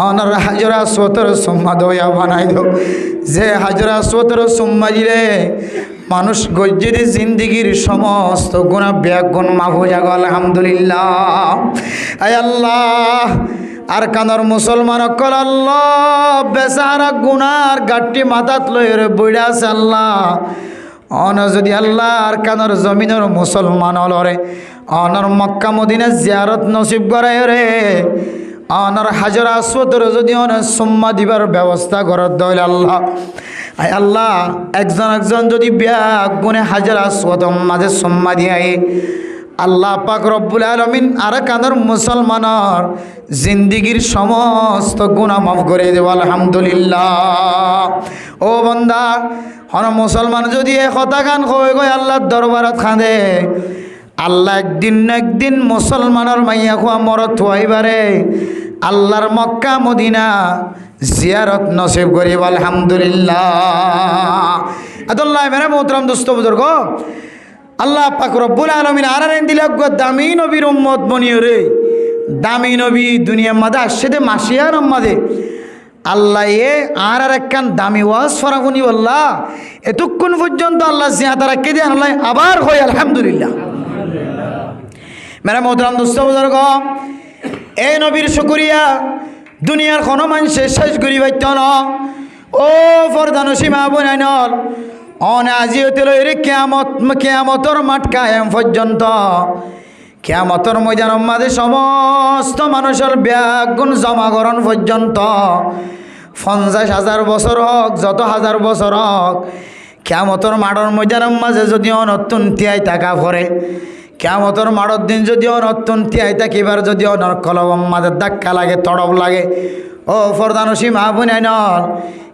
অনর হাজরা সোতর সম্মা দয়া বানাই দো যে হাজরা সোতর সম্মা দিলে মানুষ গজ্জির জিন্দিগির সমস্ত গুণা ব্যাগুণ মাফ যাগ আলহামদুলিল্লাহ। আয় আল্লাহ আর কানর মুসলমান কল আল্লাহ বেচারা গুনার গাঠটি মাথাত লইর বইড়া আছে আল্লাহ অন যদি আল্লাহ আর কানর জমিনের মুসলমান হলরে অনর মক্কা মদিনা জিয়ারত নসিব করায় রে অনর হাজরা আসওয়াতর যদি অনেক সম্মা দিবার ব্যবস্থা করার দইল আল্লাহ। আয় আল্লাহ একজন যদি ব্যাগ গুনে হাজরা আসওয়াতর মাঝে সম্মা দিয়ে আল্লাহ পাক রব্বুল আলামিন আর কানর মুসলমানের জিন্দিগির সমস্ত গুনাহ মাফ করে দেব আলহামদুলিল্লাহ। ও বন্দা হন মুসলমান যদি এ কথা গান কই গই আল্লাহর দরবারত খাঁদে আল্লাহ একদিন মুসলমানের মাইয়া খোয়া মরত হইবারে আল্লাহর মক্কা মদিনা জিয়ারত নসিব করিব আলহামদুলিল্লাহ। আদুল্লাহ মেরে মোহতরম দোস্ত বুজুর্গ, আল্লাহ পাক রব্বুল আলামিন আরারেন দিলে দামি নবীর উম্মত বনিও রে। দামি নবী দুনিয়ার মাঝে আসছে দে মাসিয়ার মাঝে আল্লাহ আর একখান দামি ওয়াজ ফরাগুনি আল্লাহ এতক্ষণ পর্যন্ত আল্লাহ জিয়াদা রাখে দিয়ে আল্লাহ আবার হয় আলহামদুলিল্লাহ। মেরা মোহতরম দোস্ত বুজুর্গ, এই নবীর শুকরিয়া দুনিয়ার কোনো মানুষে শেষ করি পাইত না। ও ফরদানো সীমা বনাইনল অনে আজি হতে লইরে কেয়ামতর মাঠ কায়েম পর্যন্ত, কেয়ামতর ময়দানের মাঝে সমস্ত মানুষের ব্যাগুণ জমাগরণ পর্যন্ত 50,000 বছর হোক, যত হাজার বছর হোক, কেয়ামতর মাঠর ময়দানের মাঝে যদি অনতুন তিয়াই থাকা পরে, কেয়ামতর মাঠর দিন যদি অনতুন তিয়াই থাকিবার যদি অনর কলবম মাঝে ধাক্কা লাগে, তড়ব লাগে, ও ফরদানসী মা বোনাইনল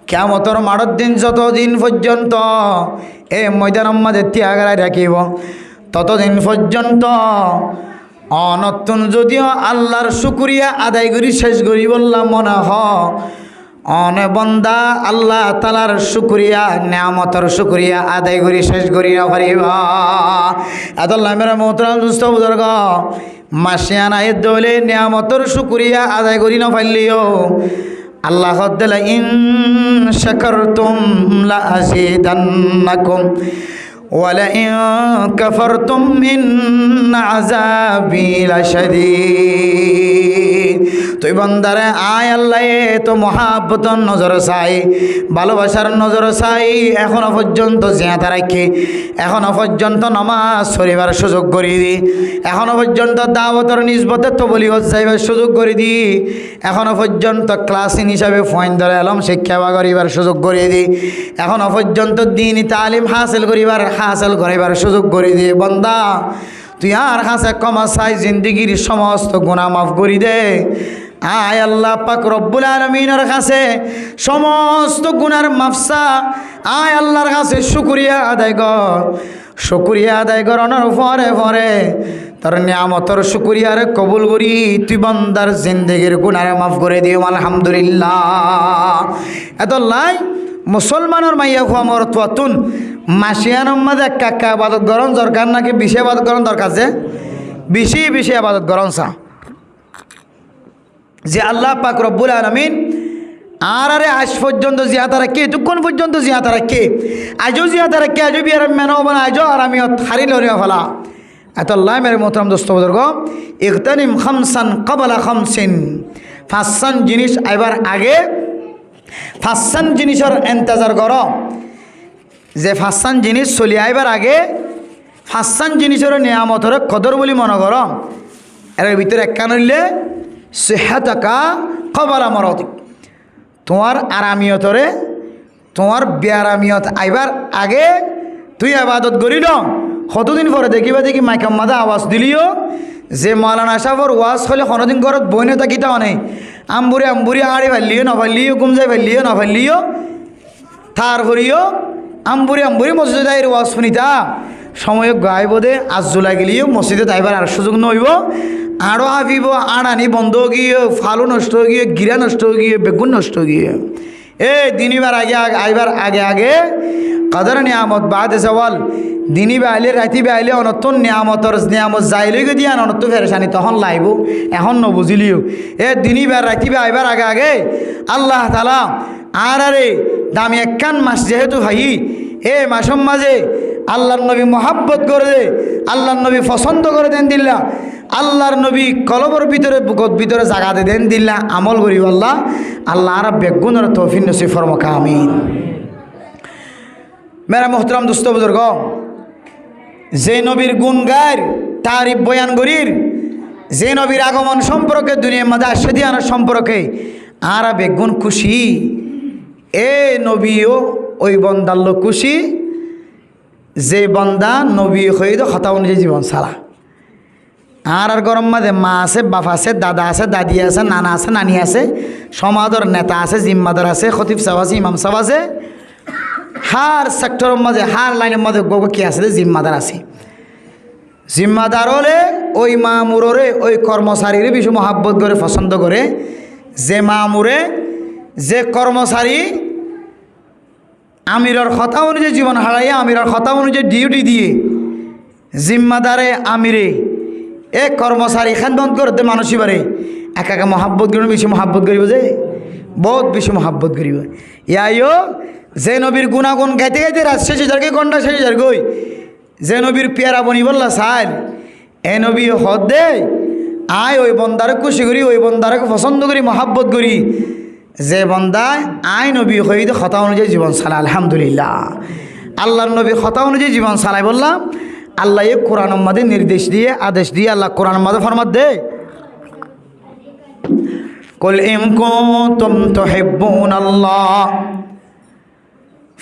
কেয়ামতর মাঠর দিন যতদিন পর্যন্ত এই ময়দানের মাঝে ত্যাগায় রাখিব ততদিন পর্যন্ত অনতুন যদিও আল্লাহর শুকরিয়া আদায় করি শেষ করি বললাম মনে অনে বন্দা আল্লাহ তালার শুকরিয়া নিয়ামতের শুকরিয়া আদায় করি শেষ করি না পারিবা। আল্লাহ মেরা মোহতরম দুস্থ বুজুর্গ, মাসিয়ানা এ দলে নিয়ামতের শুকরিয়া আদায় করি না পারলিও আল্লাহ দিলা ইন শাকারতুম লা আযীদান্নাকুম ওয়ালা ইন কাফারতুম ইন আযাবি লাশাদীদ। তুই বান্দারে আয় আল্লাহ তো মহাব্বতর নজর চাই, ভালোবাসার নজর চাই, এখনো পর্যন্ত জিয়াদা রাখি, এখনো পর্যন্ত নামাজ পড়িবার সুযোগ করে দি, এখনো পর্যন্ত দাওয়াতের নিসবতে তবলিগ যাইবার সুযোগ করে দি, এখনো পর্যন্ত ক্লাসিন হিসাবে পয়েন্ট ধরে এলম শিক্ষা করিবার সুযোগ করে দি, এখনো পর্যন্ত দ্বীনি তালিম হাসিল করিবার সুযোগ করে দি। বান্দা তুই আর কাছে ক্ষমা চাই, জিন্দিগির সমস্ত গুনাহ মাফ করে দে। আয় আল্লাহ পাক রব্বুল আলামিনের কাছে সমস্ত গুনার মাফসা, আয় আল্লাহর কাছে শুকরিয়া আদায় কর, শুকরিয়া আদায় করানোর পরে পরে তার নিয়ামতর শুকরিয়ারে কবুল করি তুই বান্দার জিন্দিগির গুনারে মাফ করে দিও আলহামদুলিল্লাহ। এত লাই মুসলমানের মাইয়া খোয়া মর তুন মাসিয়ানোর মাঝে কাকা আবাদত গরম দরকার নাকি বেশি আবাদত গরম দরকার, যে বেশি আবাদত গরম চা যে আল্লাহ পাক রব্বুল আলামিন আরে আজ পর্যন্ত জিয়াদা রাখে, এতক্ষণ পর্যন্ত জিয়াদা রাখে, আজও জিয়াদা রাখে, আজও বিয়ার মেনো বানা, আজও আর আমি হারি লড়িয়া ফেলা। এত আল্লাহ মেরে মোহতরম দোস্ত বুজুর্গ, ইগতানিম খামসান ক্বাবলা খামসিন, 5 জিনিস আইবার আগে 5 জিনিসের ইন্তজার কর, যে 5 জিনিস চলি আইবার আগে 5 জিনিসের নিয়ামতের কদর বলি মনে কর। এর ভিতরে এক কান হইলে সিহাতাকা ক্বাবলা মারাদিক, তোমার আরামিয়তরে তোমার বেআরামিয়ত আইবার আগে তুই আবাদত করিল, কতদিন পরে দেখি মাইকাম মাদা আওয়াজ দিলিও যে মাওলানা সাহর ওয়াজ হলে কোনোদিন ঘরত বইনে থাকিতা অনেক আম্বুরি আড়ি ফাইলিও না ফাইলিও গুমজাই ফাইলিও না ফাইলিও থার ভরিও আম্বুরি মসজিদে ওয়াজ শুনিতা সময় গাইব দে আজু লাগিলিও মসজিদে তাইবার আর সুযোগ নইব, আরও হাফিব, আড়ানি বন্ধ গিয়ে, ফালু নষ্ট গিয়ে, গিরা নষ্ট গিয়ে, বেগুন নষ্ট গিয়ে, দিনিবার আগে আইবার আগে কদর নিয়ামত বাদ সওয়াল দিনী বাইলে রাতি বাইলে অনতন নিয়ামত যাইলে দিয়া অনত ফেরেশানি তখন লাইব, এখন নবুঝিলিও দিনীবার রাতি আইবার আগে আল্লাহ তাআলা আরে দামি একখান মাস যেহেতু ভাই মাসের মাঝে আল্লাহর নবী মহাব্বত করে দে, আল্লাহর নবী পছন্দ করে দেন দিল্লা, আল্লাহর নবী কলবর ভিতরে বুকত ভিতরে জাগাতে দেন দিল্লা আমল করিব আল্লাহ আর বেগুনের তৌফিক নসিব ফরমাক আমিন। মেরা মোহতরম দোস্ত বুজুর্গ, যে নবীর গুণ গায়ের তারিফ বয়ান করির, যে নবীর আগমন সম্পর্কে দুনিয়ার মাঝে আসে দিয়ানোর সম্পর্কে আর বেগুন খুশি, নবীও ওই বন্দার লোক খুশি যে বন্দা নবী হয়ে তো কথা অনুযায়ী জীবন ছাড়া। আর গরম মাঝে মা আছে, বাপ আছে, দাদা আছে, দাদি আছে, নানা আছে, নানি আছে, সমাজের নেতা আছে, জিম্মাদার আছে, খতিব সাহেব আছে, ইমাম সাহেব আছে, হার সেক্টরের মাঝে হার লাইনের মাঝে গোবর কি আছে জিম্মাদার আছে। জিম্মাদার হলে ওই মামুরে ওই কর্মচারীরে বেশি মহাব্বত করে পছন্দ করে, যে মামুরে যে কর্মচারী আমিরের কথা অনুযায়ী জীবন হারাইয়া আমিরের কথা অনুযায়ী ডিউটি দিয়ে জিম্মাদারে আমিরে এ কর্মচারী খেদমত করতে মানুষই পারে একা মহাব্বত করিব, বেশি মহাব্বত করিব, যে বহুত বেশি মহাব্বত করিব। ইয়াইও যে নবীর গুণাগুণ গাইতে গাইতে রাত শেষে যার ঘন্টা শেষে যার গই, যে নবীর পেয়ারা বনি বললা সাইল এ নবী হদ দে আয় ওই বন্দারে খুশি করি, ওই বন্দারে পছন্দ করি, মহাব্বত করি, যে বন্দায় আয় নবী হইদ কথা অনুযায়ী জীবন চালায়। আলহামদুলিল্লাহ আল্লাহর নবী কথা অনুযায়ী জীবন চালায় বললাম। আল্লাহ এ কোরআন মাঝে নির্দেশ দিয়ে আদেশ দিয়ে আল্লাহ কোরআন মাঝে ফরমাত দে কুল ইন কুনতুম তুহিব্বুনাল্লাহ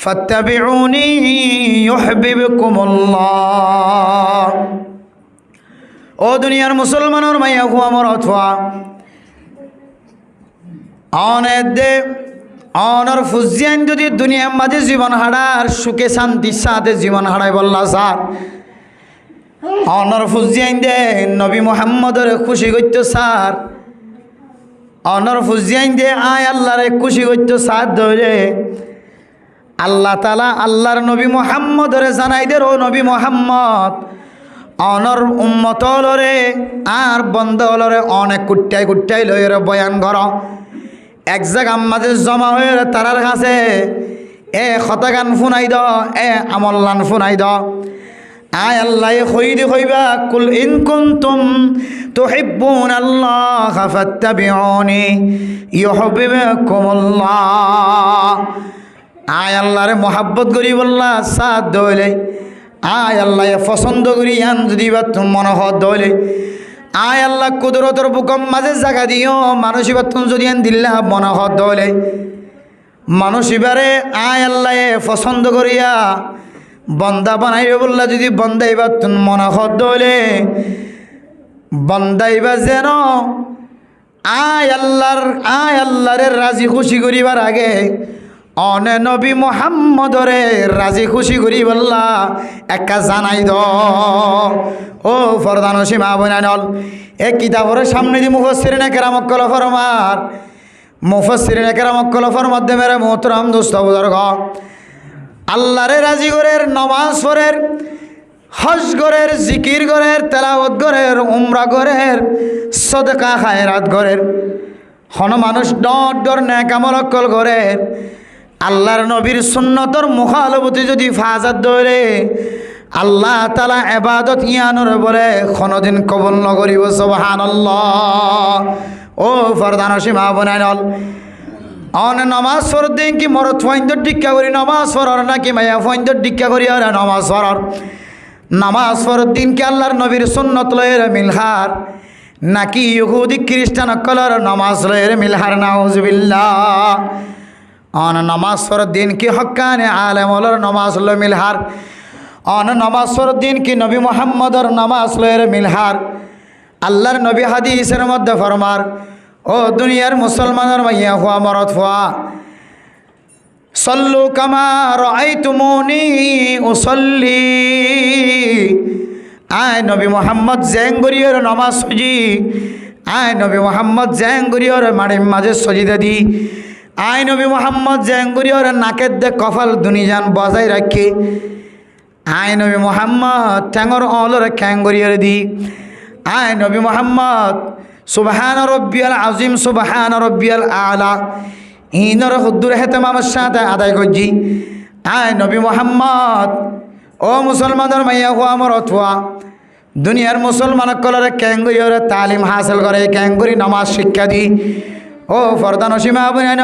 ফাত্তাবিউনি ইউহিব্বুকুমুল্লাহ। ও দুনিয়ার মুসলমানের মাইয়া হু আমার অথবা অনেক দে অনর ফুজিয়ান যদি দুনিয়ার মাঝে জীবন হারার সুখে শান্তির সাথে জীবন হারাই বললা স্যার অনর ফুজিয়ান দে নবী মুহাম্মদের খুশি করত স্যার অনর ফুজিয়ান দে আয় আল্লাহরে খুশি করত স্যার ধরে আল্লাহ তাআলা আল্লাহর নবী মুহাম্মদের জানাই দে ও নবী মুহাম্মদ অনর উম্মতলরে আর বন্ধলরে অনেক কুট্টাই কুট্টাই লয়ের বয়ান কর এক জায়গা মাঝে জমা হয়ে তারার কাছে এ খতাগান ফুনাই দ এ আমল্লান ফুনাই দ আয় আল্লাহ কইদি কইবা কুল ইন কুনতুম তুহিব্বুনাল্লাহ ফাত্তাবিউনি ইউহিব্বুকুমুল্লাহ। আয় আল্লাহরে মহাব্বত করি বললা সাথ দইলে আয় আল্লাহ পছন্দ করি আন যদি বা তুমি মনে হত দইলে আয় আল্লাহ কুদরতর বুকম মাঝে জায়গা দিও মানুষ এবার তুমি যদি আন দিল্লা মনে হত দইলে মানুষ এবারে আয় আল্লাহ পছন্দ করিয়া বন্দা বানাইবে বললা যদি বন্দা এবার তুমি মনে হত দইলে বন্দা এবার যেন আয় আল্লাহরে রাজি খুশি করিবার আগে অনে নবী মুহাম্মদরে রাজি খুশি করি বললা একা জানাই দ ও ফরদান সীমা বনানল এ কিতাবের সামনে দি মুফাসসিরিনে কেরামত কল ফরমার মুফাসসিরিনে কেরামত কল ফরমার দে মেরে মোহতরম দোস্ত বুজুর্গ আল্লাহরে রাজি করের নামাজ পড়ের হজ করের জিকির করের তেলাওয়াত করের উমরা করের সদকা খায়রাত করের হন মানুষ ডর ডর নেক আমল কল করের আল্লাহর নবীর সুন্নতর মুখালবতি যদি ফাজাত ধরে আল্লাহ তাআলা ইবাদত ইয়ানোর বলে কোনদিন কবুল নকরিব সুবহানাল্লাহ। ও ফরদান সীমা বনাইল অন নামাজ পড় দিন কি মরদ ফাইন্দ টিক্কা করি নামাজ পড়ার নাকি মায়া ফাইন্দ টিক্কা করি আর নামাজ পড়ার নামাজ পড় দিন কি আল্লাহর নবীর সুন্নত লয়ের মিলহার নাকি ইহুদি খ্রিস্টান কলর নামাজ লয়ের মিলহার নাউজুবিল্লাহ। অন নামাজ পড় দিন কি হক্কানে আলেমর নামাজ লো মিলহার অন নামাজ পড় দিন কি নবী মুহাম্মদর নামাজ লয়ের মিলহার আল্লাহর নবী হাদিসের মধ্যে ফরমার ও দুনিয়ার মুসলমানের মাইয়া হুয়া মরদ হুয়া সল্লু কামা রাআইতুমুনি উসাল্লি। আয় নবী মুহাম্মদ জেঙ্গরিয়র নামাজ সজি আয় নবী মুহাম্মদ জেঙ্গরিয়র মাড়ির মাঝে সজিদা দি আয় নবী মুহাম্মদ জেঙ্গরিয়র নাকের দে কপাল দুনিজান বজাই রাখে আয় নবী মুহাম্মদ ঠ্যাঙর অলর খ্যাঙ্গরিয়র দি আয় নবী মুহাম্মদ সুবহান রব্বিয়াল আজিম সুবহান রব্বিয়াল আলা ইনর হুদ্দুর হেতেমামের সাথে আদায় করছি। আয় নবী মুহাম্মদ ও মুসলমানের মাইয়া হো আমার অথবা দুনিয়ার মুসলমান কলরে ক্যাঙ্গুরিয়রে তালিম হাসিল করে ক্যাঙ্গুরি নামাজ শিক্ষা দি ও ফরদান সীমা বুঝাইন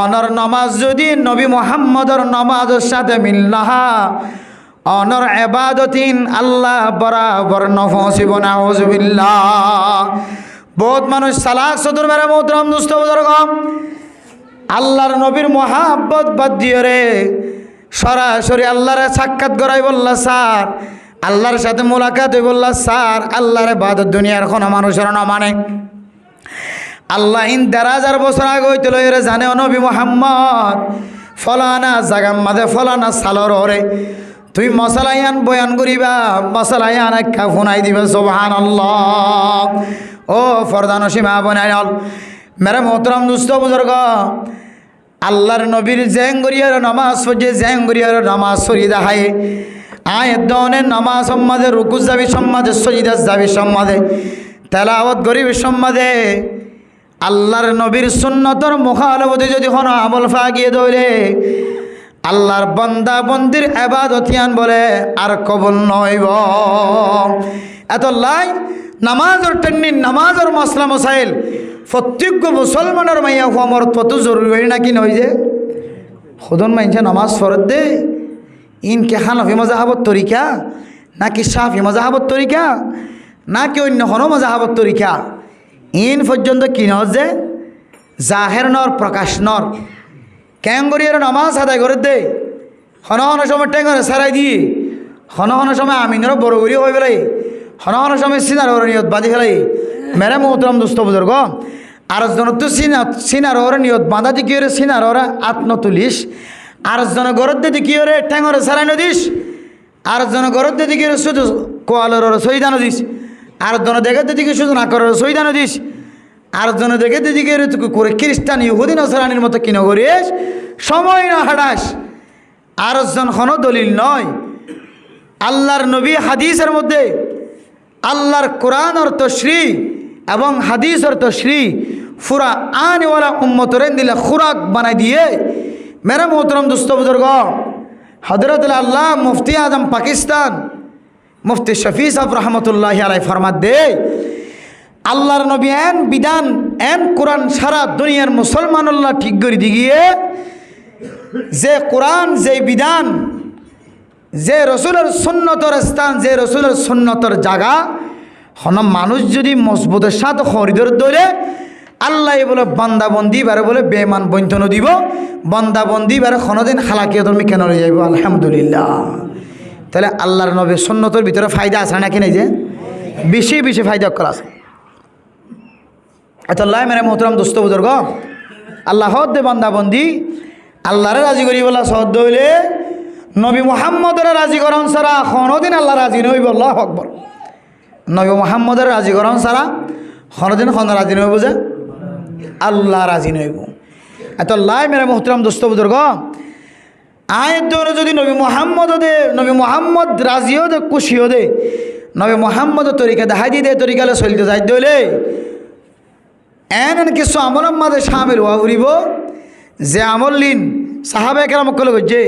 অনর নামাজ যদি নবী মুহাম্মদর নামাজের সাথে মিল নাহা অনর ইবাদতিন আল্লাহ বরাবর নফসিব নাউজুবিল্লাহ। বহুত মানুষ সালাত সদর মেরে মোহতরম দুস্থ বুজুর্গ আল্লাহর নবীর মহাব্বত বাদ দিয়ে রে সরাসরি আল্লাহরে সাক্ষাৎ করাই বললা স্যার আল্লাহর সাথে মোলাকাত হই বললা স্যার আল্লাহর ইবাদত দুনিয়ার কোনো মানুষের না মানে আল্লাহ ইন ১,০০০ বছর আগে হইতে লইরে জানে নবী মুহাম্মদ ফলানা জাগাম মাঝে ফলানা সালর ওরে তুই মশালায়ান বয়ান করিবা মশালায়ান একটা ফোনাই দিবে সুবহানাল্লাহ। ও ফরদান সীমা বনাইল মেরা মোহতরম দুস্থ বুজুর্গ, আল্লাহর নবীর জেঙ্গরিয়ার নামাজ পড়ে জেঙ্গরিয়ার নামাজ পড়ি দেখায় আয় দনের নামাজ সম্মাদে রুকুজ যাবি সম্মাদে সজিদাস যাবি সম্মাদে তেলাওয়াত গরিব সম্মাদে আল্লাহর নবীর সুন্নতর মুখালবতে যদি কোনো আমল ফাগিয়ে ধরে আল্লাহর বান্দা বন্দির ইবাদতিয়ান বলে আর কবুল নইব। এত লাই নামাজের টেন্নিন নামাজের মশলা মশাইল প্রত্যেক মুসলমানের মাইয়া হমর কত জরুরি নাকি নয় যে খুদন মাইনছে নামাজ ফরত দে ইনকে হানফি মজাহাবত তরিকা নাকি শাফি মজাহাবত তরিকা নাকি অন্য কোনো মজাহাবত তরিকা ইন পর্যন্ত কি নয় যে জাহের নর প্রকাশ নর ক্যাঙ্গরিয়ার নামাজ আদায় করে দে হন হন সময় ট্যাঙ্গরে সারাই দিয়ে হন হন সময় আমিনেরও বড় গড়ি হয়ে বেলাই হন হন সময় সিনার ওর নিয়ত বাঁধি ফেলাই মেরে মোহতরম দুস্থ বুজুর্গ আর জন তো সিনার ওর নিয়ত বাঁধা দি কি সিনার ওরা আত্ম তুলিস আর জন গরত দি কি রে ট্যাঙ্গরে সারাই নদিস আর জন গরত দি কি শুধু কোয়ালের ওর সইদানো দিস আর জন দেখে দিকে শুধু না করার সইদানো দিস আর জন দেখে দিকে করে খ্রিস্টান ইহুদি নসরানির মতো কিনো করিস সময় না হাঁটাস আর জন কোনো দলিল নয়। আল্লাহর নবী হাদিসের মধ্যে আল্লাহর কোরআন অর্থ শ্রী এবং হাদিস অর্থ শ্রী ফুরা আনওয়ালা উম্মতরেন দিলে খুরাক বানাই দিয়ে মেরা মোহতরম দুস্থ বুজুর্গ হযরত আল্লাহ মুফতি আজম পাকিস্তান মুফতি শফি সাহেব রহমতুল্লাহ আলাই ফরমাত দে আল্লাহর নবী এন বিধান এন কোরআন সারা দুনিয়ার মুসলমানুল্লাহ ঠিক করে দিয়ে যে কোরআন যে বিধান যে রসুলের সুন্নতর স্থান যে রসুলের সুন্নতর জায়গা হন মানুষ যদি মজবুতের সাথে খরিদর ধরে আল্লাহ বলে বান্দাবন্দি বারে বলে বেমান বঞ্চন দিব বান্দাবন্দি বারে কোনোদিন হালাকিয়ত আমি কেন রয়ে যাইব আলহামদুলিল্লাহ। তাহলে আল্লাহর নবীর সুন্নতর ভিতরে ফায়দা আছে নাকি নেই যে বেশি বেশি ফায়দা করা আছে। আল্লাহ মেরে মোহতরম দোস্ত বুজুর্গ আল্লাহ দে বান্দাবন্দি আল্লাহরে রাজি করি বলা সহ্য হইলে নবী মুহাম্মদের রাজিকরণ ছাড়া কোনোদিন আল্লাহ রাজি নইব। আল্লাহু আকবার। নবী মুহাম্মদের রাজিকরণ ছাড়া কোনোদিন রাজি নইব যে আল্লাহ রাজি নইব। এত লাই মেরে মোহতরম দোস্ত বুজুর্গ আয়ের জন্য যদি নবী মোহাম্মদ রাজিও দে খুশিও দে নবী মোহাম্মদের তরিকা দেখাই দিয়ে দে তরিকালে চলতে যাই দলে এন কিছু আমলের মাঝে সামিল হওয়া উড়িব যে আমল লিন সাহাবা একরাম কলে গজ্জে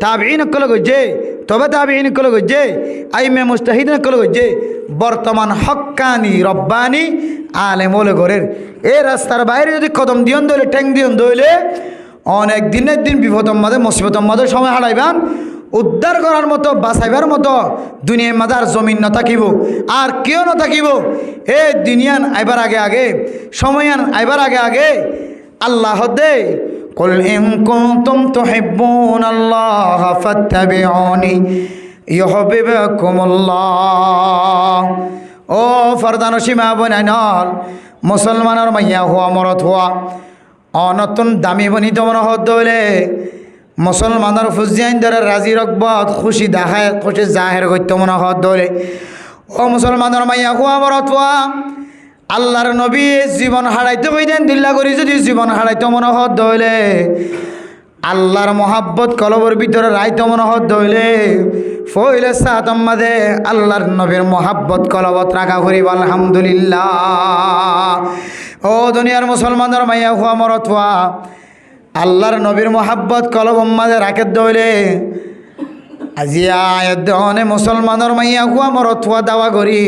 তাবিঈন কলে গজ্জে তবে তাবিঈন কলে গজ্জে আইমে মুজতাহিদিন কলে গজ্জে বর্তমান হক্কানি রব্বানি আলেম ওলে ঘরের এই রাস্তার বাইরে যদি কদম দিয়ন দইলে ট্যাং দিয়ন দইলে অনেক দিনের দিন বিপদর মাঝে মুসিবতর মাঝে সময় হারাইবান উদ্ধার করার মতো বাঁচাইবার মতো দুনিয়ার মাঝে আর জমিন ন থাকিব আর কেউ ন থাকিব। এই দুনিয়ান আইবার আগে আগে সময়য়ান আইবার আগে আগে আল্লাহ দে কুল ইন কুনতুম তুহিব্বুনাল্লাহ ফাত্তাবিউনি ইউহিব্বুকুমুল্লাহ। ও ফরদান সীমা বনাইনল মুসলমানের মাইয়া হওয়া মরত হওয়া অনতুন দামি বনিত মনে হত হইলে মুসলমানের ফুজিয়াইন ধরে রাজি রকবত খুশি দেখায় খুশি জাহের করত মনে হত হইলে ও মুসলমানের মাইয়া হওয়া মরত হওয়া আল্লাহর নবী জীবন হারাইতে কইতেন দিল্লা করি যদি জীবন হারাইতে মনে হত হইলে আল্লাহর মোহাব্বত কলবর ভিতরে রাইতে মনে হত হইলে ফইলে সাতম মাঝে আল্লাহর নবীর মোহাব্বত কলবত রাখা করিব আলহামদুলিল্লাহ। ও দুনিয়ার মুসলমানের মাইয়া হুয়া মরত হুয়া আল্লাহর নবীর মোহাব্বত কলব মাঝে রাখে দইলে আজি আয়াত দেওয়ানে মুসলমানের মাইয়া হুয়া মরত হুয়া দাওয়া করি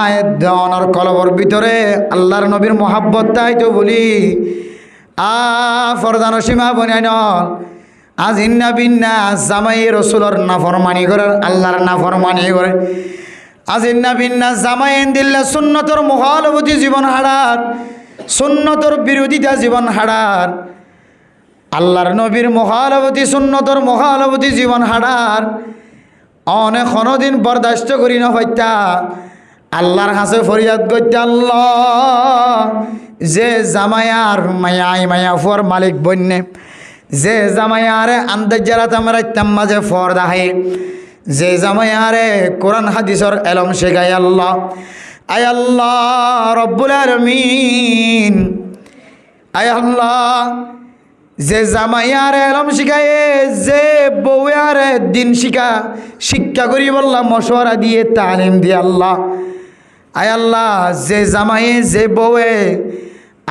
আয়াত দেওয়ানোর কলবর ভিতরে আল্লাহর নবীর মোহাব্বত তাই তো বলি ফরদান সীমা বনাই নল আজ ইন্না বিন্না জামাই রসুলর নাফরমানি করে আল্লাহর নাফরমানি করে আজ ইন্না বিন্না জামাই দিল্লা সুন্নতর মুখালবতী জীবন হারার সুন্নতর বিরোধিতা জীবন হারার আল্লাহর নবীর মুখালবতী সুন্নতর মুখালবতী জীবন হারার অনেক কোনোদিন বরদাস্ত করি না হত্যা আল্লাহর কাছে ফরিয়াদ করতে আল্লাহ যে জামায়ার মায়াই মায়া ফর মালিক বন্যে যে জামায়ারে আন্দাজারাত আমরা মাঝে ফর দাহে যে জামায়ারে কোরআন হাদিসর এলম শেখায় আল্লাহ আয় আল্লাহ রব্বুল আলামিন আয় আল্লাহ, যে জামাইয়ারে এলম শিখায়, যে বউয়ারে দিন শিক্ষা করি বললাম, মশওয়ারা দিয়ে তালিম দিয়ে আল্লাহ। আয় আল্লাহ, যে জামাইয়ে যে বউয়ে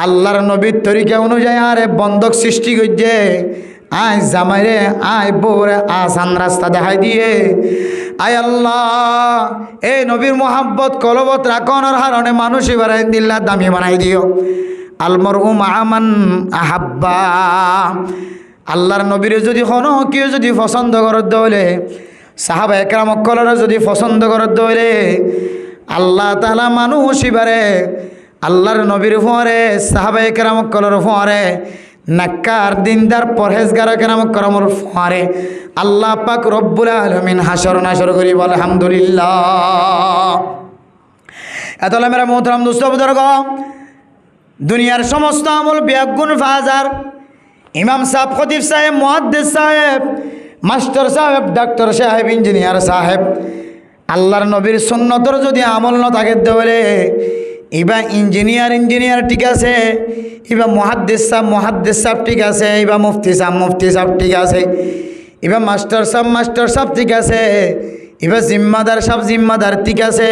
আল্লাহর নবীর তরিকা অনুযায়ী আরে বন্ধক সৃষ্টি করছে, আয় জামাইরে আয় বউরে আসান রাস্তা দেখাই দিয়ে, আয় আল্লাহ এই নবীর মোহাব্বত কলবত রাখনের হারণে মানুষই বানাই দিল্লা দামি বানাই দিও। আলমরউ মা'a মান আহাব্বা, আল্লাহর নবীর যদি কোনো কেউ যদি পছন্দ করত দইলে, সাহাবা একরাম কলরে যদি পছন্দ করত দইলে, আল্লাহ তাআলা মানুষ ইবারে আল্লাহর নবীর ফরে, সাহাবা একরাম কলর ফরে, নাক্কার দিনদার পরহেজগার কেরাম করমর ফরে আল্লাহ পাক রব্বুল আলামিন হাসর নাসর করি বল আলহামদুলিল্লাহ। এতলা মেরা মোহতারাম দোস্ত বুজুর্গ, দুনিয়ার সমস্ত আমল বিয়াগুন ফাজার, ইমাম সাহেব, খতিব সাহেব, মুহাদ্দিস সাহেব, মাস্টার সাহেব, ডাক্তার সাহেব, ইঞ্জিনিয়ার সাহেব, আল্লাহর নবীর সুন্নতর যদি আমল ন থাকে দেওয়ালে, ইবা ইঞ্জিনিয়ার ঠিক আছে, ইবা মুহাদ্দিস সাহেব ঠিক আছে, ইবা মুফতি সাহেব ঠিক আছে, ইবা মাস্টার সাহেব ঠিক আছে, ইবা জিম্মাদার ঠিক আছে।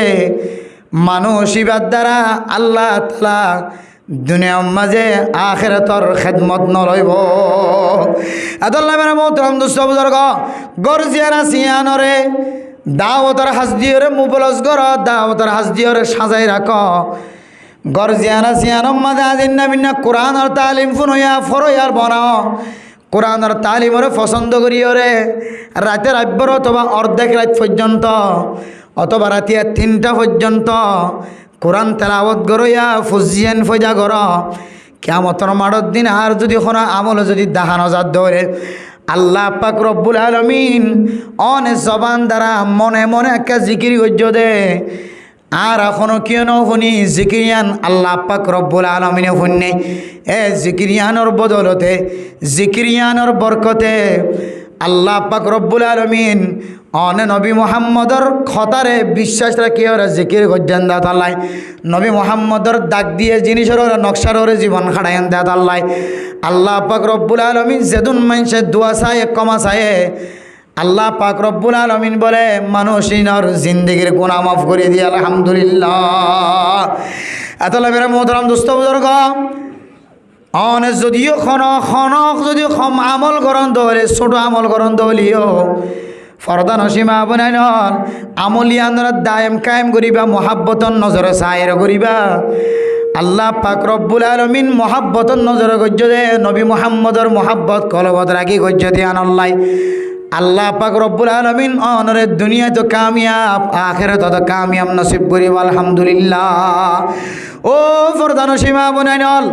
মানুষ ইবার দ্বারা আল্লাহ তাআলা দুনিয়ার মাঝে আখিরাতর খেদমত নলইব। আদাল্লাহ মেরা মোহতারাম দোস্ত বুজুর্গ, গরজিয়ারা সিয়ানরে দাওয়াতর হাজ দিয়রে মুবলস গর, দাওয়াতর হাজ দিয়রে সাজাই রাখ। গরজিয়ানা সিয়ানম মাঝে আজিন্না বিন্না কোরআনের তালিম ফুনইয়া ফরইয়ার বনাও, কোরআনের তালিমরে পছন্দ করিওরে রাতের আব্বর অথবা অর্ধেক রাত পর্যন্ত অথবা রাতিয়া 3টা পর্যন্ত কোরআন তেলাওয়াত গরইয়া ফুজিয়ান ফজা গর। কিয়ামতের মাঠের দিন আর যদি কোনো আমল যদি দেখানো যাত ধরে, আল্লাহ পাক রব্বুল আলামিন অনে জবান দ্বারা মনে মনে একটা জিকির গজ্য দে, আর এখনো কেন শুনি জিকিরিয়ান আল্লাহ পাক রব্বুল আলামিনে শুননে। এ জিকিরিয়ানোর বদলতে, জিকিরিয়ানোর বরকতে আল্লাহ পাক রব্বুল আলামিন অনে নবী মুহাম্মদর খতারে বিশ্বাস রাখি ওরা জিকির গজ্জান দাত আল্লাহ, নবী মুহাম্মদর দাগ দিয়ে জিনিসের ওরা নকশার ওরে জীবন খাড়াইন দাত আল্লাহ। আল্লাহ পাক রব্বুল আলামিন যেদুন মানুষের দোয়া চায় কমা চায়, আল্লাহ পাক রব্বুল আলামিন বলে মানুষিনর জিন্দেগির গুনাহ মাফ করে দিয়ে আলহামদুলিল্লাহ। এতলা মেরা মোহতারাম দোস্ত বুজুর্গ, অনে যদিও খনক যদি আমল করন দলে, ছোট আমল করন দলিও ফরদা নসীমা বনাই নল আমলিয়ানরা দায়েম কায়েম করিবা, মহাব্বতন নজরে সায়ের করিবা। আল্লাহ পাক রব্বুল আলামিন মহাব্বতন নজরে গজ্য দে, নবী মুহাম্মদর মহাব্বত কলবত রাখি গজ্য দিয়ে আনল্লাই। আল্লাহ পাক রব্বুল আলামিন অনরে দুনিয়া তো কামিয়াব, আখিরাত তো কামিয়াব নসিব করিব আলহামদুলিল্লাহ। ও ফরদা নসীমা বনাই নল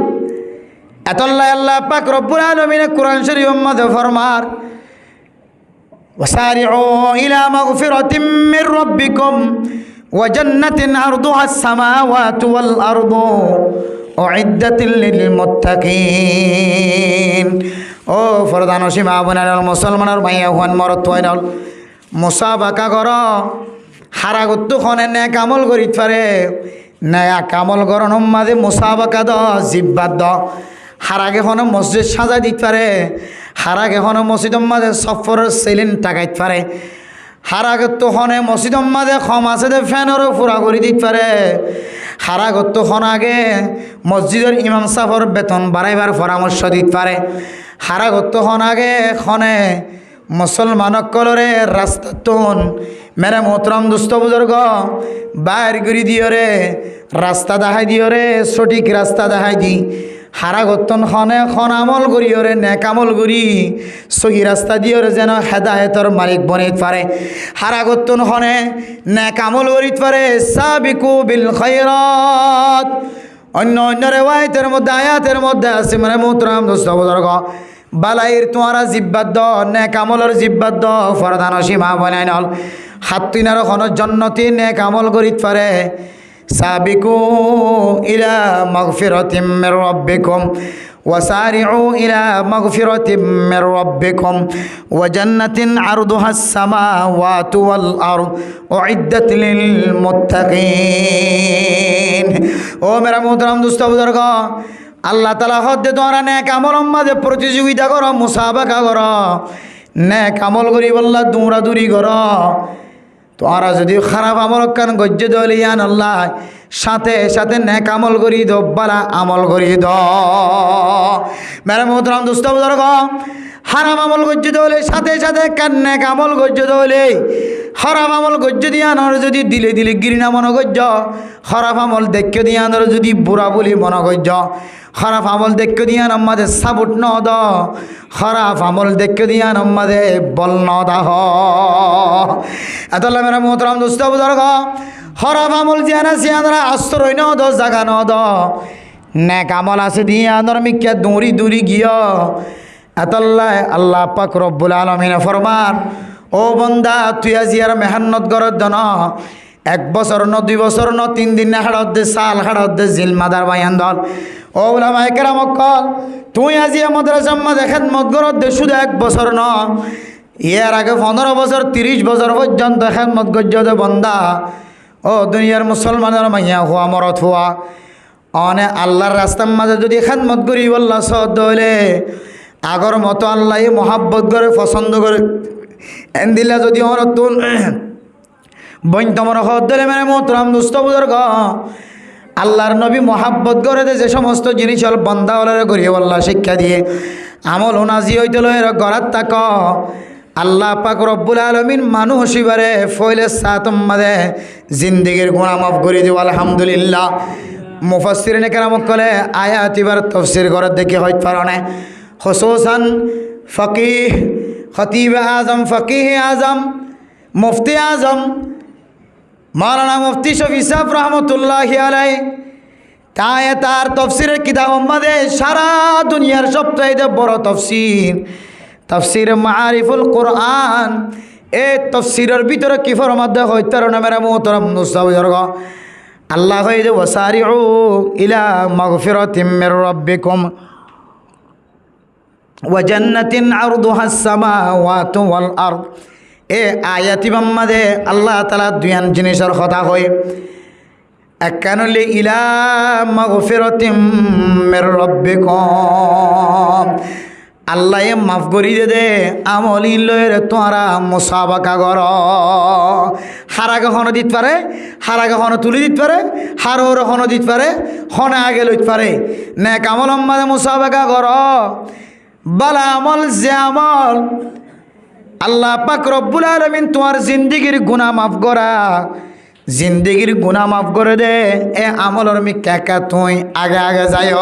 এতল্লাহ আল্লাহ পাক রব্বুল আলামিন কোরআন শরীফ মধ্যে ফরমার, وسارعوا إلى مغفرة من ربكم وجنة عرضها السماوات والأرض أعدت للمتقين। ও ফরদানো সীমা বোনার মুসলমানের ভাইয়া হুয়ান মরত হইনল মুসাবাকা কর, হারাগত খনে নে কামল করিত পারে, নয়া কামল করন মাঝে মুসাবাকা দ জিব্বাত দ, হারাগে খনে মসজিদ সাজা দিতে পারে, হারাগে খনে মসজিদ মাঝে সফরের সেলিন টাকাইত পারে, হারাগত খনে মসজিদ মাঝে খম আছে দে ফ্যানেরও পুরা করে দিতে পারে, হারাগত খন আগে মসজিদের ইমাম সাফর বেতন বাড়াইবার পরামর্শ দিতে পারে, হারাগত খন আগে খনে মুসলমানক কলরে রাস্তা তোন মেরে মোহতরম দুস্থ বুজুর্গ বাইর করি দিও রে, রাস্তা দেখাই দিও রে, সঠিক রাস্তা দেখাই দি। হারাগতন খনে খন আমল করিও রে, নেক আমল করি সহি রাস্তা দিও রে, যেন হেদায়েতর মালিক বনিত পারে। হারাগতন খনে নেক আমল করিত পারে, সাবিকু বিল খায়রাত। অন্য রেওয়ায়েতের মধ্যে আয়াতের মধ্যে আছে মানে মোহতরম দোস্ত বুজুর্গ, বালাইর তোমারা জিব্বাত দ, নেক আমলের জিব্বাত দ, ফরদান সীমা বনাই নল হাত তিনার খন জন্নতি নেক আমল করিত পারে। সাবিকু ইলা মাগফিরাতিম মির রাব্বিকুম ওয়াসারিউ ইলা মাগফিরাতিম মির রাব্বিকুম ওয়া জান্নাতিন আরদুহাস সামাওয়াতু ওয়াল আরদ উইদ্দাত লিল মুত্তাকিন। ও মেরা মোহতারাম দোস্ত বুজুর্গ, আল্লাহ তাআলা হদ্দে তোমরা নেক আমল মাঝে প্রতিযোগিতা করো, মুসাবাকা করো, নেক আমল করি বললা দৌড়াদৌড়ি করো। তোমরা যদি খারাপ আমল কান গজ্য দলিয়ান আল্লাহ সাথে সাথে নেক আমল করি দো, বালা আমল করি দো। মেরে মোহতরম দোস্ত বুজুর্গ, হারাম আমল গজ্য দলে সাথে সাথে কান নেক আমল গজ্য দলে। খারাপ আমল গজ্য দিয়ানোর যদি দিলে দিলে গিরিনা মন গজ্য, খারাপ আমল দেখে দিয়ানোর যদি বুড়া বলি মন গজ্য, খারাপ আমল দেখে দিয়ান আমাদের সাপোর্ট ন দ, খারাপ আমল দেখে দিয়ান আমাদের বল ন দাহ। এতলা মেরা মোহতরম দোস্ত বুজুর্গ, খারাপ আমল জিয়ানা সিয়ানরা আশ্রয় ন দ, জাগা ন দ। নেক আমল আছে দিয়ানোর মিক্কা দৌড়ি দৌড়ি গিয়া। এতল্লাহ আল্লাহ পাক রব্বুল আলামিন ফরমান, ও বন্দা তুই আজি আর মেহনত গরত জন 1 বছর ন 2 বছর ন 3 দিন না হাড়ত দে সাল হাড়ত দে জিল মাদার বায়ান দল। ও উলামায়ে কেরাম কল তুই আজি আমাদের জাম্মা দেখেন মত গরত দে শুধু 1 বছর ন, এর আগে 15 বছর 30 বছর পর্যন্ত দেখেন মত গজ্জ দে বন্দা। ও দুনিয়ার মুসলমানের মাইয়া হুয়া মরত হুয়া অনে আল্লাহর রাস্তার মাঝে যদি খেদমত করি বললা সদ হইলে আগর মতো আল্লাহ মহাব্বত করে পছন্দ করে এন্দিলা যদি নতুন বইন তোমার হদ দিলে মানে মোহতরম দোস্ত বুজুর্গ, আল্লাহর নবী মহাব্বত করে দে যে সমস্ত জিনিস হল বন্দা হলে করিয়ে বললা শিক্ষা দিয়ে আমল নাজি হইতে লয়ের গড়াত তাক আল্লাহ পাক রব্বুল আলামিন মানুষ এবারে ফইলে সাতম মাদে জিন্দেগির গুনাহ মাফ করে দিব আলহামদুলিল্লাহ। মুফাসসিরিনে কেরাম কলে আয়াত এবার তাফসীর করে দেখি হইতে পারে না, খুসুসান ফকিহ খতিব আজম ফকিহ আজম মুফতি আজম মাওলানা মুফতি শফি সাহেব রহমতুল্লাহি আলাইহি তাই তার তফসিরের কিতাব মধ্যে সারা দুনিয়ার সবচেয়ে বড় তফসির তফসির মারিফুল কোরআন, এই তফসিরের ভিতরে কি ফরমাতে হইতে না মেরা মোহতরম মুস্তাবুজুর্গ, আল্লাহ কইতে ওয়াসারিউ ইলা মাগফিরাতিম মির রাব্বিকুম ওয়া জান্নাতিন আরদুহা আস-সামাওয়াতু ওয়াল আরদ। এ আয়াতি মাঝে আল্লাহ তাআলা দুইয়ান জিনিসের কথা কয়, একানলে ইলা মাগফিরাতিম মির রাব্বিকুম, আল্লাহ মাফ করি দে আমল লয়ের তোরা মুসাবাকা কর। হারা কখনো দিতে পারে, হারা কখনো তুলে দিতে পারে, হারোর কখনো দিতে পারে, হনে আগে লইতে পারে। নেক আমল মাঝে মুসাবাকা কর, বালা আমল যে আমল আল্লাহ পাক রব্বুল আলামিন তোমার জিন্দেগির গুনাহ মাফ করা, জিন্দেগির গুনাহ মাফ করে দে এ আমলের মিক্কা তুই আগে আগে যায়।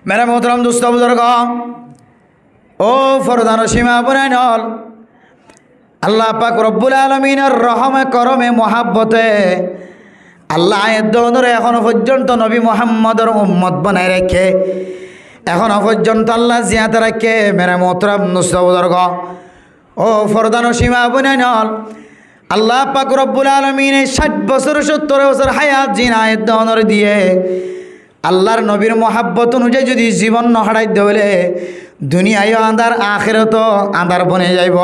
মেরা মোহতরম দোস্ত বুজুর্গ, ও ফরদান সীমা বনাইনল আল্লাহ পাক রব্বুল আলামিনের রহমে করমে মহাব্বতে আল্লাহ আয়াতরে এখনো পর্যন্ত নবী মুহাম্মদের উম্মত বানায় রেখে এখনো পর্যন্ত আল্লাহ জিয়াতে রাখে। মেরা মোহতরম দোস্ত বুজুর্গ, ও ফরদান সীমা বনাইনল আল্লাহ পাক রব্বুল আলামিন 60 বছর 70 বছর হায়াত জিন আয়াতরে দিয়ে আল্লাহর নবীর মহাব্বত অনুযায়ী যদি জীবন নহারাই দেলে দুনিয়ায় আন্ধার আখিরাতও আন্ধার বনে যাইব।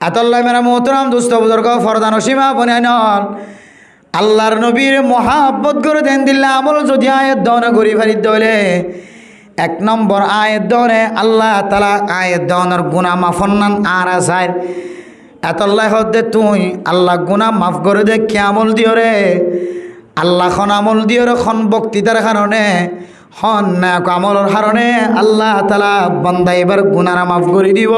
এতল্লাহ মেরা মোহতরম দোস্ত বুজুর্গ ফরদান সীমা বনাই নল আল্লাহর নবীর মহাব্বত করে দেন দিল্লা আমল যদি আয়াত দনে করি ফারি দেলে 1 নম্বর আয়াত দনে আল্লাহ তাআলা আয়াত দনের গুনাহ মাফন্নান আর আসার। এতল্লাহ হদে তুই আল্লাহ গুনাহ মাফ করে দে কি আমল দিও রে আল্লাহ খন আমল দিও রে খন বক্তৃতার কারণে হন না আমলের কারণে আল্লাহ তাআলা বান্দা এবার গুনাহ মাফ করে দিব।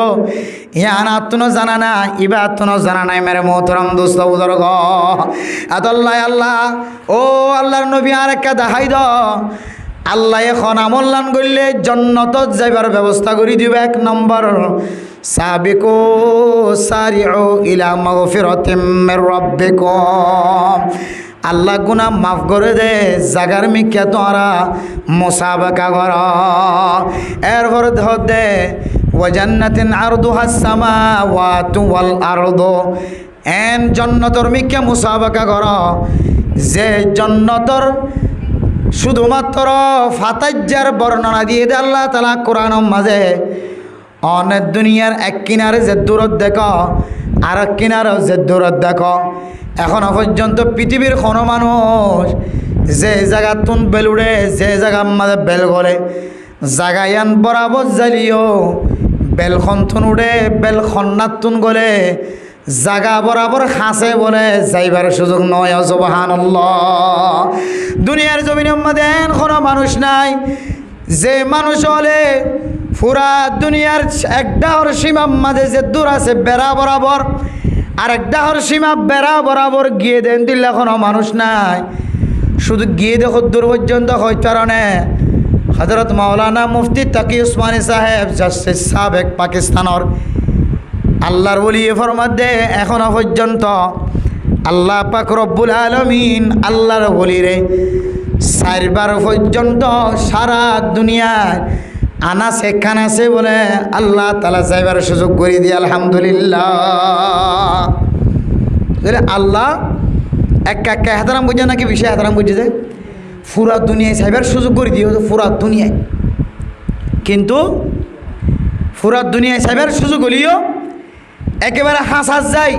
ইয়ান আত্মনো জানা না ইবা আত্মনো জানা নাই মেরে মোহতরম দোস্ত বুজুর্গ। আল্লাহ আল্লাহ ও আল্লাহর নবী আরেকটা দেখাই দ আল্লাহ এখন আমল লান করলে জান্নাতত যাইবার ব্যবস্থা করে দিব। 1 নম্বর সাবিকু সারিউ ইলা মাগফিরাতিম মির রাব্বিকুম, আল্লাহ গুনাহ মাফ করে দে জাগার মিক্কা তোরা মুসাবাকা কর। এরপর দে ওয়া জান্নাতিন আরদুহা আস-সামাওয়াতু ওয়াল আরদু, এন জান্নাতর মিক্কা মুসাবাকা কর যে জান্নাতর শুধুমাত্র ফাতাজ্জার বর্ণনা দিয়ে দে আল্লাহ তাআলা কোরআনের মাঝে। অনেক দুনিয়ার এক কিনারে যে দূরত দেখো আর এক কিনারে যে দূরত দেখো, এখনো পর্যন্ত পৃথিবীর কোনো মানুষ যে জায়গা তুন বেল উড়ে, যে জায়গা মাঝে বেল গলে, জাগায়ান বরাবর জ্বালিও বেলখন তুন উড়ে, বেলখন না তুন গলে জাগা বরাবর হাসে বলে যাইবার সুযোগ নয়। সুবহানাল্লাহ। দুনিয়ার জমিনের মধ্যে কোনো মানুষ নাই যে মানুষ হলে পুরা দুনিয়ার এক ডাহর সীমার মাঝে যে দূর আছে বেড়া বরাবর, আর এক ডাহর সীমা বেড়া বরাবর গিয়ে দেন দিলে কোনো মানুষ নাই। শুধু গিয়ে দেখো দূর পর্যন্ত হইতে কারণে হযরত মাওলানা মুফতি তাকি উসমানী সাহেব জাস্টিস সাবেক পাকিস্তানের আল্লাহর ওলি ফরমাতে এখনো পর্যন্ত আল্লাহ পাক রব্বুল আলামিন আল্লাহর ওলিরে 4 বার পর্যন্ত সারা দুনিয়ায় আনাসে কানাসে বলে আল্লাহ তাআলা যাইবার সুযোগ করে দিয়ে আলহামদুলিল্লাহ। আল্লাহ একা হাতারাম বুঝে নাকি বিষয় হাতারাম বুঝে যায় পুরা দুনিয়ায় যাইবার সুযোগ করে দিয়ে পুরা দুনিয়ায়, কিন্তু পুরা দুনিয়ায় যাইবার সুযোগ হলিও একেবারে হাসাস যায়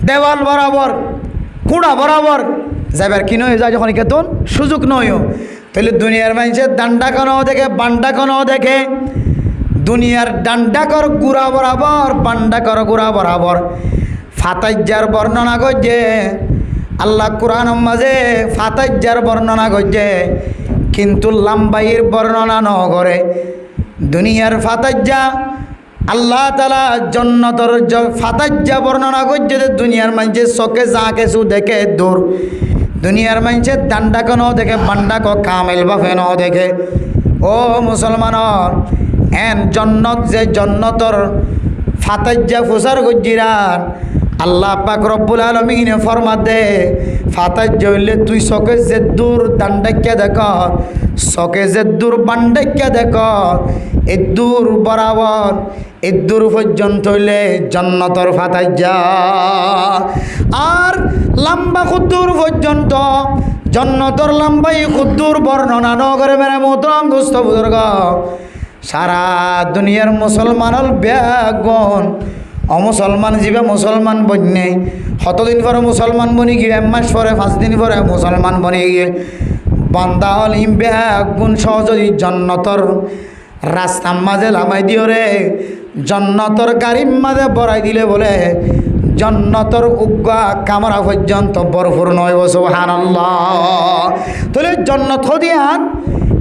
দেওয়াল বরাবর কুড়া বরাবর যাইবার কি নয় যায় যখন কেতন সুযোগ নয়ও। তাহলে দুনিয়ার মানুষের ডান্ডা কোনো দেখে বান্ডা কোনো দেখে, দুনিয়ার ডান্ডা কর গুড়া বরাবর বান্ডা কর গুড়া বরাবর। ফাতাইজার বর্ণনা করছে আল্লাহ কোরআন মাঝে, ফাতাইজার বর্ণনা করছে কিন্তু লাম্বাইয়ের বর্ণনা ন করে। দুনিয়ার ফাতাইজা আল্লাহ তাআলা জান্নাতের ফাতাইজা বর্ণনা করছে যে দুনিয়ার মানুষের চোখে যা কিছু দেখে দূর, দুনিয়ার মানুষের ডান্ডা কোনো দেখে বান্ডা কো কামেল বাফে ন দেখে। ও মুসলমানর এন জন্নত যে জন্নতর ফাতাইজা ফুসার গজ্জিরান আল্লাহ পাক রব্বুল আলামিন ফরমাতে ফাতাইজা হইলে তুই চোখে যে দূর ডান্ডাক্যা দেখ, চোখে যে দূর বান্ডাক্যা দেখ, এ দূর বরাবর এ দূর পর্যন্ত হইলে জন্নতর ফাতাইজা। আর লম্বা খুদ্দুর পর্যন্ত জন্নতর লম্বাই খুদ্দুর বর্ণনা ন করে মেরে মোহতরম দোস্ত বুজুর্গ। সারা দুনিয়ার মুসলমানল ব্যাগন অমুসলমান জীবে মুসলমান বন্যে কতদিন পরে মুসলমান বনি গিয়ে 1 মাস পরে 5 দিন পরে মুসলমান বনি গিয়ে বান্দা হল ইম ব্যাগুন সহজই জন্নতর রাস্তার মাঝে লামাই দিও রে, জন্নতর গাড়ির মাঝে বড়াই দিলে বলে জন্নতর উগ্গা কামরা পর্যন্ত বরফুর নয়। সুবহানাল্লাহ। তাহলে জন্নত দিয়ান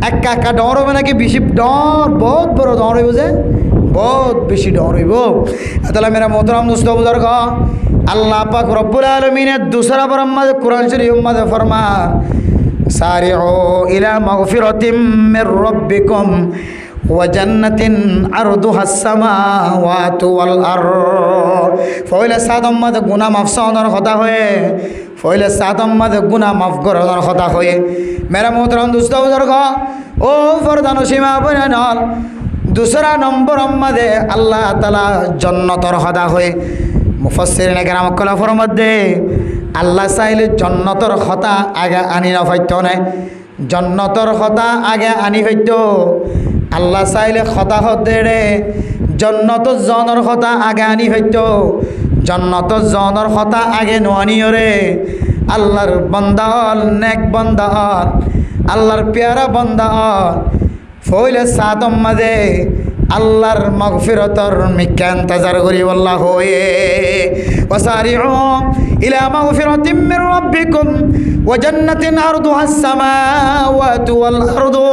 একা একা ডর হবে নাকি বেশি ডর? বহুত বড় ডর হইব, যে বহুত বেশি ডর হইব। তাহলে মেরা মোহতরম দোস্ত বুজুর্গ আল্লাহ পাক রব্বুল আলামিনের দুসরা বরম মাঝে কুরআন শরীফ মাঝে ফরমান সারিউ ইলা মাগফিরাতিম মির রাব্বিকুম ওয়া জান্নাতিন আরদুহাস সামাওয়াতু ওয়াল আরদ। ফয়লা সাদম মাঝে গুনাহ মাফ সাওয়ানোর কথা হয়ে, ফয়লা সাদম মাঝে গুনাহ মাফ করানোর কথা হয়ে মেরা মোহতরম দোস্ত বুজুর্গ ও ফরদান সীমা বনাল दूसरा नम्बर मध्य अल्लाह ताला जन्नतर हदा हुए मुफस्सिरिन केराम खलफर मध्य अल्लाह चाइले जन्नतर हता आगे आनी नफाइतो ने जन्नतर हता आगे आनी फैतो अल्लाह चाइले हता हदेरे जन्नत जनर हता आगे आनी फैतो जन्नत जनर हता आगे नोआनियो रे अल्लाहर बंदा नेक बंदा अल्लाहर प्यारा बंदा फैले सादम मदे अल्लाहर मगफिरतर मिक्का इंतजार करी वल्लाह होए वसारिउ इला मगफिरतिम मिर रब्बिकुम व जन्नतिन अर्दुहास समावातु वल अर्दु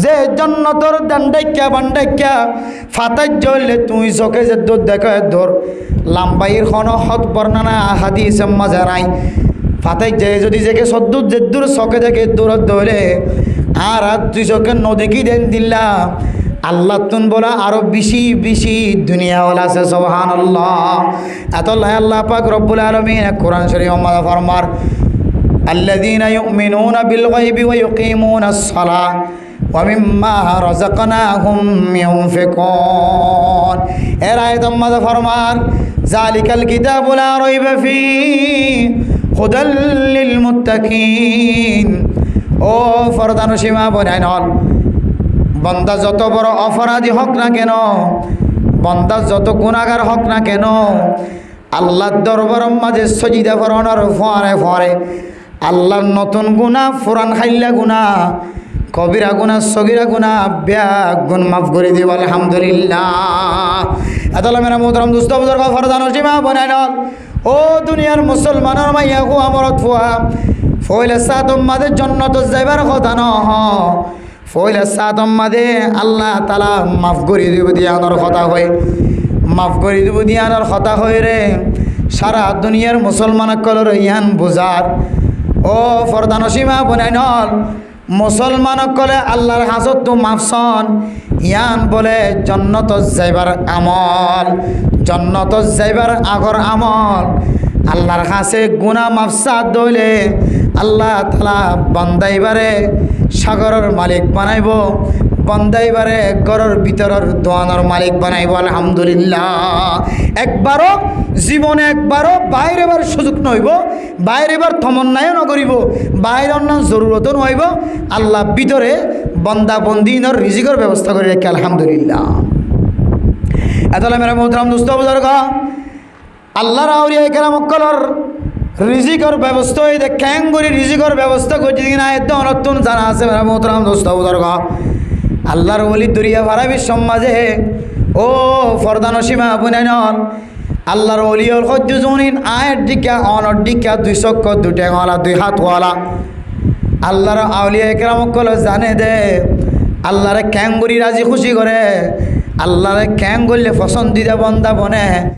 जे जन्नतर दंडक्या बंडक्या फाताज जले तुई चोखे जे दूर देखो दूर लम्बाइर खनो हद बर्णना हादिस मजा নাই फाताज जे যদি যেকে সদ্দুর জেদ্দুর চোখে দেখে দূরত দলে আর তুই চোখে নদী দেন দিল্লা আল্লাহ তুন বলা আরো বেশি বেশি দুনিয়া ওয়ালা আছে সুবহানাল্লাহ আতাল্লাহ আল্লাহ পাক রব্বুল আলামিন কোরআন শরীফ মাঝে ফরমার আল্লাযীনা ইউমিনুনা বিল গায়বি ওয়া ইউকিমুনাস সালাহ ওয়া মিম্মা রাযাকনাহুম ইউনফিকুন এর আয়াত মাঝে ফরমার যালিকাল কিতাবু লা রাইবা ফীহি হুদাল লিল মুত্তাকিন ও ফরদান সীমা বনাইনল बंदा যত বড় অপরাধী হোক না কেন बंदा যত গুনাহগার হোক না কেন আল্লাহর দরবারের মাঝে সজিদা ফরনার ফরে ফরে আল্লাহর নতুন গুণা, ফুরান খাইল্লা গুণা, কবিরা গুণা, সগিরা গুণা, ব্যাগ গুণ মাফ করে দিব আলহামদুলিল্লাহ। এতলা মেরা মোহতরম দুস্থ বুজুর্গ ফরদান সীমা বনাই নল ও দুনিয়ার মুসলমানের মাইয়া গো আমরত ফুয়া ফইলে সাতম মাদের জন্য তো যাইবার কথা নহ, ফইলে সাতম মাদে আল্লাহ তালা মাফ করে দিব দিয়ানোর কথা হয়, মাফ করে দিব দিয়ানোর কথা হয় রে। সারা দুনিয়ার মুসলমান কলর ইয়ান বুঝার ও ফরদান সীমা বনাই নল মুসলমান কলে আল্লাহর হাজত তো মাফসন ইয়ান বলে জন্নত যাইবার আমল, জন্নত যাইবার আগর আমল আল্লাহর কাছে গুনাহ মাফসাদ দইলে আল্লাহ তাআলা বান্দাইবারে সাগরের মালিক বানাইব, বান্দাইবারে ঘরের ভিতরের দোয়ানোর মালিক বানাইব আলহামদুলিল্লাহ। একবারও জীবনে একবারও বাইরেবার সুযোগ নইব, বাইরেবার তমন্নায়ও নকরিব, বাইরের নাম জরুরতও নইব, আল্লাহ ভিতরে বন্দা বন্দিনের রিজিকের ব্যবস্থা করে রেখে আলহামদুলিল্লাহ। এতলা মেরা মোহতরম দুস্থ বুজুর্গ আল্লাহর আউলিয়া কেরামকলর রিজিকের ব্যবস্থা হইতে ক্যাঙ্গুরি রিজিকের ব্যবস্থা করছে কিনা এত অনর্থন জানা আছে মেরা মোহতরম দুস্থ বুজুর্গ। আল্লাহর ওলি দরিয়া ভাড়া বিশ্ব মাঝে ও ফরদান সীমা বুনাইনল আল্লাহর ওলিয়র সদ্যজনীন আয়ের দিকা অনর দিকা 2 চক্ষ 2 টেঙলা 2 হাতওয়ালা আল্লাহর আউলিয়া কেরামকল জানে দে আল্লাহরে ক্যাঙ্গুরি রাজি খুশি করে, আল্লাহরে ক্যাং করলে পছন্দিদা বন্দা বনে।